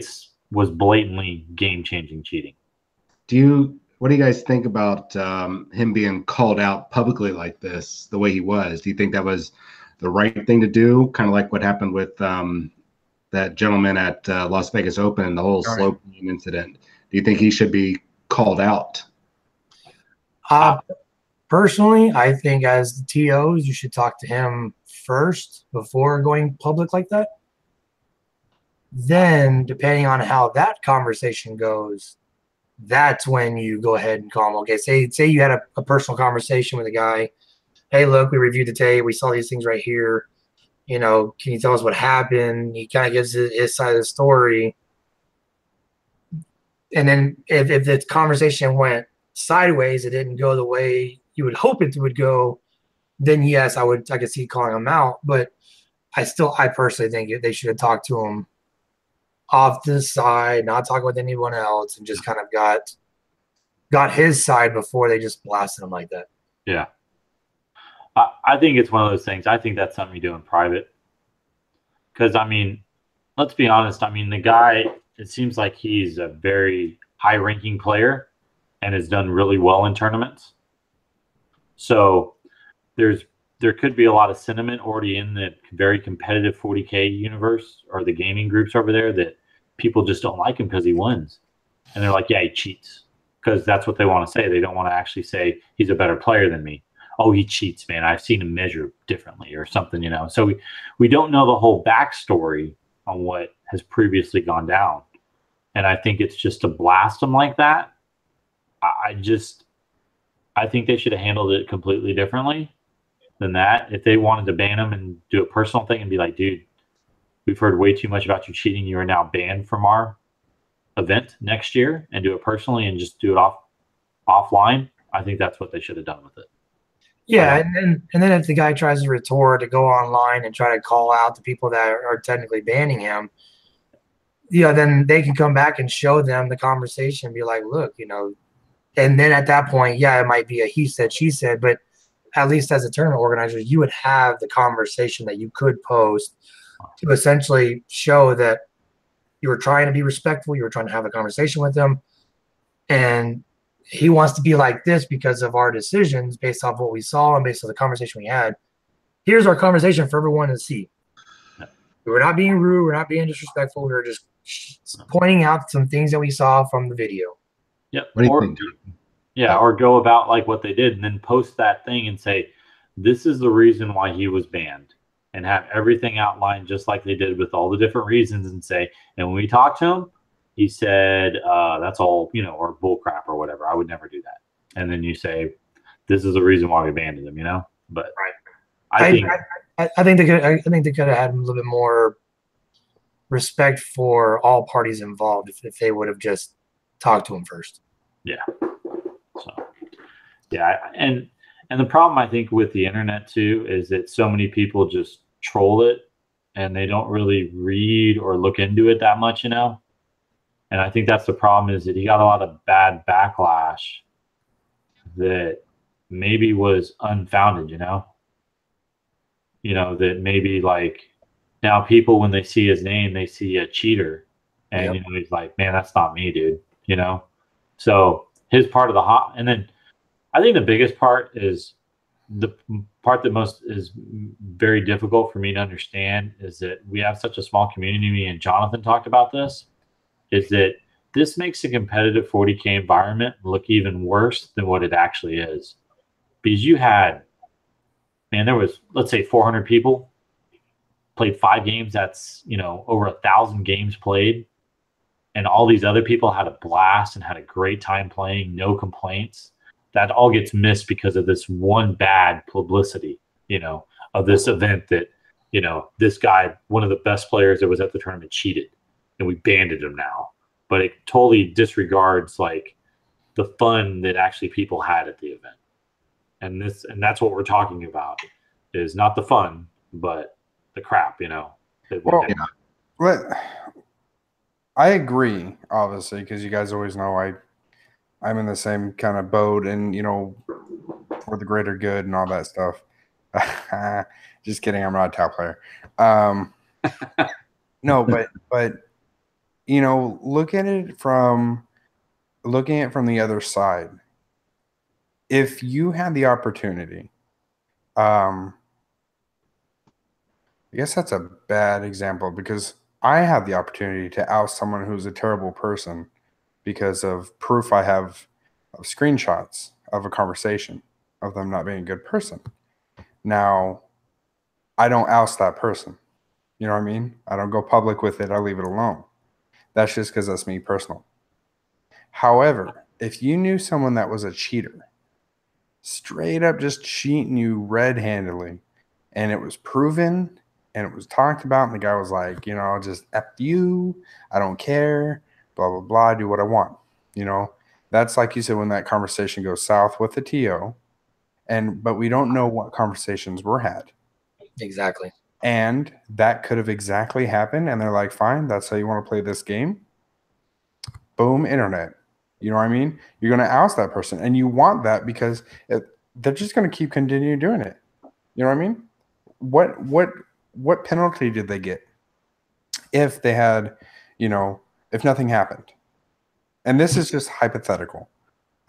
was blatantly game-changing cheating. What do you guys think about him being called out publicly like this, the way he was? Do you think that was the right thing to do? Kind of like what happened with that gentleman at Las Vegas Open and the whole slope incident. Do you think he should be called out? Personally, I think as the TOs, you should talk to him first before going public like that. Then, depending on how that conversation goes, that's when you go ahead and call him. Okay, say you had a personal conversation with a guy. Hey, look, we reviewed the tape. We saw these things right here. Can you tell us what happened? He kind of gives his side of the story. And then if the conversation went sideways, it didn't go the way you would hope it would go, then yes, I could see calling him out. But I personally think they should have talked to him off the side, not talking with anyone else, and just kind of got his side before they just blasted him like that. Yeah. I think it's one of those things. I think that's something you do in private. Because, let's be honest. The guy, it seems like he's a very high-ranking player and has done really well in tournaments. So there could be a lot of sentiment already in the very competitive 40K universe or the gaming groups over there that people just don't like him because he wins. And they're like, yeah, he cheats. Because that's what they want to say. They don't want to actually say he's a better player than me. Oh, he cheats, man. I've seen him measure differently or something, So we don't know the whole backstory on what has previously gone down. And I think it's just to blast him like that. I think they should have handled it completely differently than that. If they wanted to ban him and do a personal thing and be like, dude, we've heard way too much about you cheating. You are now banned from our event next year, and do it personally and just do it offline. I think that's what they should have done with it. Yeah, and then if the guy tries to retort, to go online and try to call out the people that are technically banning him, then they can come back and show them the conversation and be like, look, And then at that point, yeah, it might be a he said, she said, but at least as a tournament organizer, you would have the conversation that you could post to essentially show that you were trying to be respectful, you were trying to have a conversation with him, and he wants to be like this because of our decisions based off what we saw and based on the conversation we had. Here's our conversation for everyone to see. We were not being rude, we're not being disrespectful, we were just pointing out some things that we saw from the video. Yep. What do you think? Yeah, or go about like what they did and then post that thing and say, this is the reason why he was banned, and have everything outlined just like they did with all the different reasons, and say, and when we talked to him, he said, that's all, or bull crap or whatever. I would never do that. And then you say, this is the reason why we banned him, But I think they could have had a little bit more respect for all parties involved if they would have just talked to him first. Yeah. So, yeah, and the problem I think with the internet too is that so many people just troll it and they don't really read or look into it that much, And I think that's the problem, is that he got a lot of bad backlash that maybe was unfounded, that maybe like now people, when they see his name, they see a cheater, and Yep. he's like, man, that's not me, dude. So his part of the hot, and then I think the biggest part is the part that most is very difficult for me to understand is that we have such a small community. Me and Jonathan talked about this, is that this makes a competitive 40K environment look even worse than what it actually is. Because you had, there was, let's say 400 people played 5 games. That's, over 1,000 games played. And all these other people had a blast and had a great time playing, no complaints. That all gets missed because of this one bad publicity, of this event that, this guy, one of the best players that was at the tournament, cheated, and we banded him now. But it totally disregards like the fun that actually people had at the event. And that's what we're talking about, is not the fun, but the crap, Well, I agree, obviously, because you guys always know I'm in the same kind of boat, and for the greater good and all that stuff. Just kidding, I'm not a top player. No, but looking at it from the other side, if you had the opportunity, I guess that's a bad example, because I had the opportunity to oust someone who's a terrible person because of proof I have of screenshots of a conversation of them not being a good person. Now, I don't oust that person. You know what I mean? I don't go public with it. I leave it alone. That's just because that's me personal. However, if you knew someone that was a cheater, straight up just cheating you red-handedly, and it was proven and it was talked about, and the guy was like, just F you, I don't care, blah, blah, blah, I do what I want. That's like you said, when that conversation goes south with the TO, but we don't know what conversations were had. Exactly. And that could have exactly happened, and they're like, fine, that's how you want to play this game. Boom, internet. You know what I mean? You're going to oust that person, and you want that because they're just going to keep continuing doing it. You know what I mean? What penalty did they get if they had, if nothing happened? And this is just hypothetical,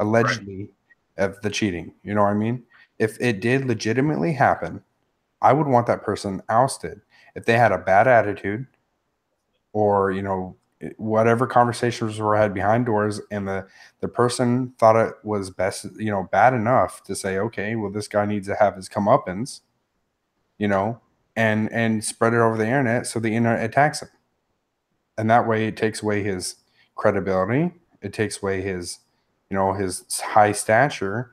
allegedly, of the cheating. You know what I mean? If it did legitimately happen, I would want that person ousted. If they had a bad attitude, or, whatever conversations were had behind doors, and the person thought it was best, bad enough to say, okay, well, this guy needs to have his comeuppance, and spread it over the internet, so the internet attacks him. And that way it takes away his credibility. It takes away his, his high stature.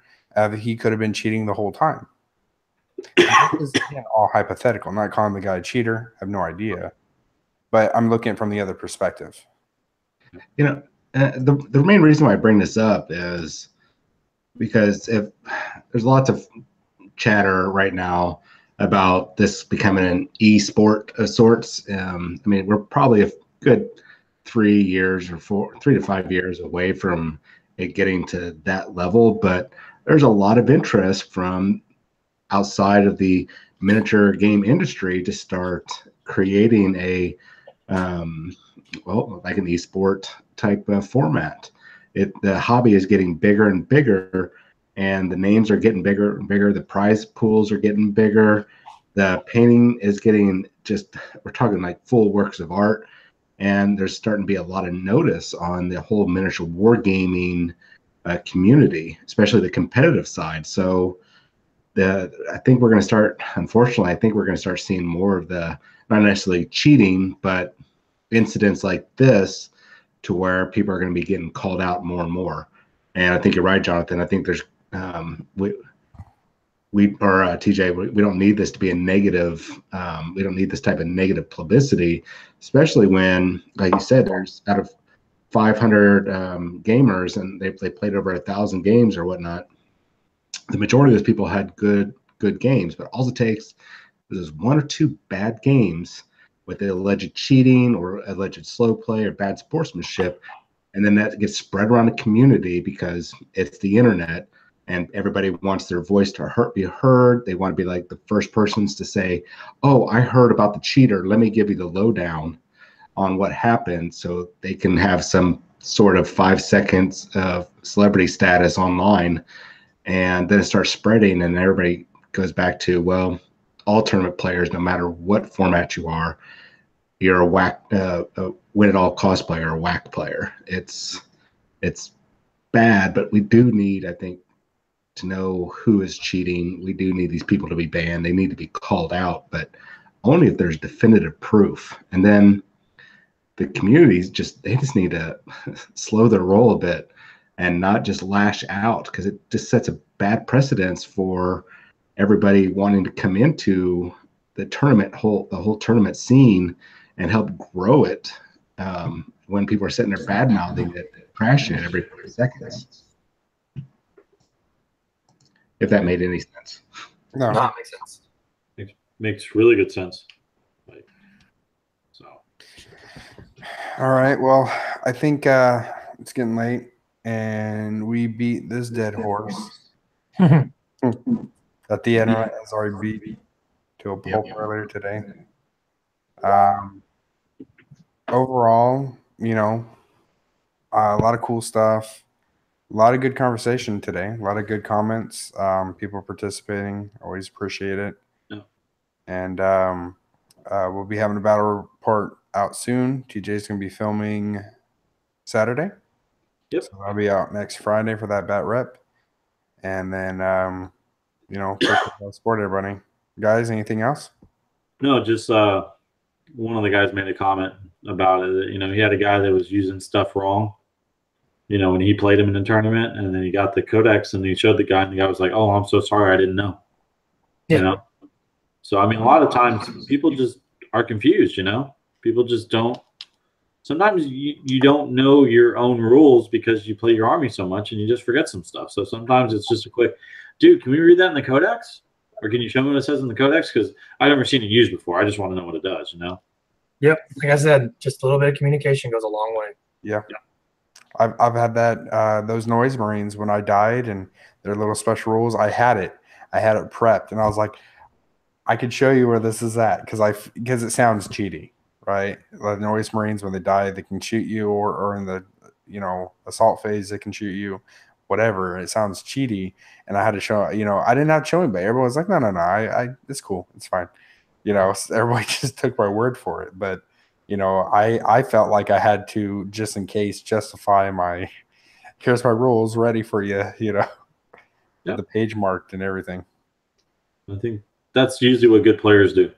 He could have been cheating the whole time. This is, again, all hypothetical. I'm not calling the guy a cheater. I have no idea. But I'm looking from the other perspective. The main reason why I bring this up is because if there's lots of chatter right now about this becoming an e-sport of sorts. We're probably a good 3 to 5 years away from it getting to that level, but there's a lot of interest from outside of the miniature game industry to start creating a like an esport type of format. The hobby is getting bigger and bigger, and the names are getting bigger and bigger. The prize pools are getting bigger. The painting is getting we're talking like full works of art, and there's starting to be a lot of notice on the whole miniature wargaming community, especially the competitive side. So I think we're going to start, unfortunately, I think we're going to start seeing more of the, not necessarily cheating, but incidents like this to where people are going to be getting called out more and more. And I think you're right, Jonathan. I think there's, TJ, we don't need this to be a negative. We don't need this type of negative publicity, especially when, like you said, there's out of 500 gamers and they played over 1,000 games or whatnot. The majority of those people had good games, but all it takes is one or two bad games with the alleged cheating or alleged slow play or bad sportsmanship, and then that gets spread around the community because it's the internet and everybody wants their voice to be heard. They want to be like the first persons to say, "Oh, I heard about the cheater. Let me give you the lowdown on what happened," so they can have some sort of 5 seconds of celebrity status online. And then it starts spreading, and everybody goes back to, well, all tournament players, no matter what format you are, you're a win-at-all-cost player, a whack player. It's bad, but we do need, I think, to know who is cheating. We do need these people to be banned. They need to be called out, but only if there's definitive proof. And then the communities they just need to slow their roll a bit and not just lash out, because it just sets a bad precedence for everybody wanting to come into the whole tournament scene and help grow it. When people are sitting there bad mouthing it, crashing it every 40 seconds. If that made any sense. No, That makes sense. Makes really good sense. All right. Well, I think it's getting late, and we beat this dead horse that the internet has already beat to a pulp earlier today. Overall, a lot of cool stuff, a lot of good conversation today, a lot of good comments, people participating. Always appreciate it. Yeah. And we'll be having a battle report out soon. TJ's going to be filming Saturday. Yep. So I'll be out next Friday for that bat rep. And then, support everybody. Guys, anything else? No, just one of the guys made a comment about it. He had a guy that was using stuff wrong, when he played him in a tournament, and then he got the codex and he showed the guy, and the guy was like, "Oh, I'm so sorry, I didn't know." Yeah. So, a lot of times people just are confused, People just don't. Sometimes you don't know your own rules because you play your army so much and you just forget some stuff. So sometimes it's just a quick, dude, can we read that in the codex? Or can you show me what it says in the codex? Because I've never seen it used before. I just want to know what it does, Yep. Like I said, just a little bit of communication goes a long way. Yeah. I've had that, those noise marines when I died and their little special rules. I had it prepped, and I was like, I could show you where this is at because it sounds cheaty, right? The noise marines, when they die, they can shoot you, or in the assault phase, they can shoot you, whatever. It sounds cheaty, and I had to show. I didn't have to show anybody. Everyone was like, no, I it's cool, it's fine. Everybody just took my word for it, but I felt like I had to, just in case, justify here's my rules ready for you, the page marked and everything. I think that's usually what good players do,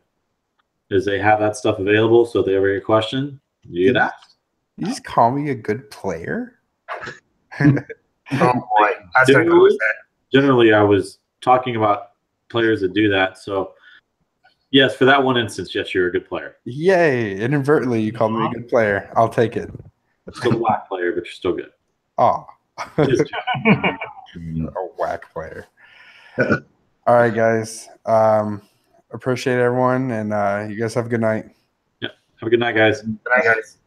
is they have that stuff available, so if they ever get a question, you get asked. You just call me a good player? Oh boy, that's generally, I was talking about players that do that. So, yes, for that one instance, yes, you're a good player. Yay! Inadvertently, you called me a good player. I'll take it. Still a whack player, but you're still good. Oh, a whack player. All right, guys. Appreciate everyone, and you guys have a good night. Yeah, have a good night, guys. Good night, guys.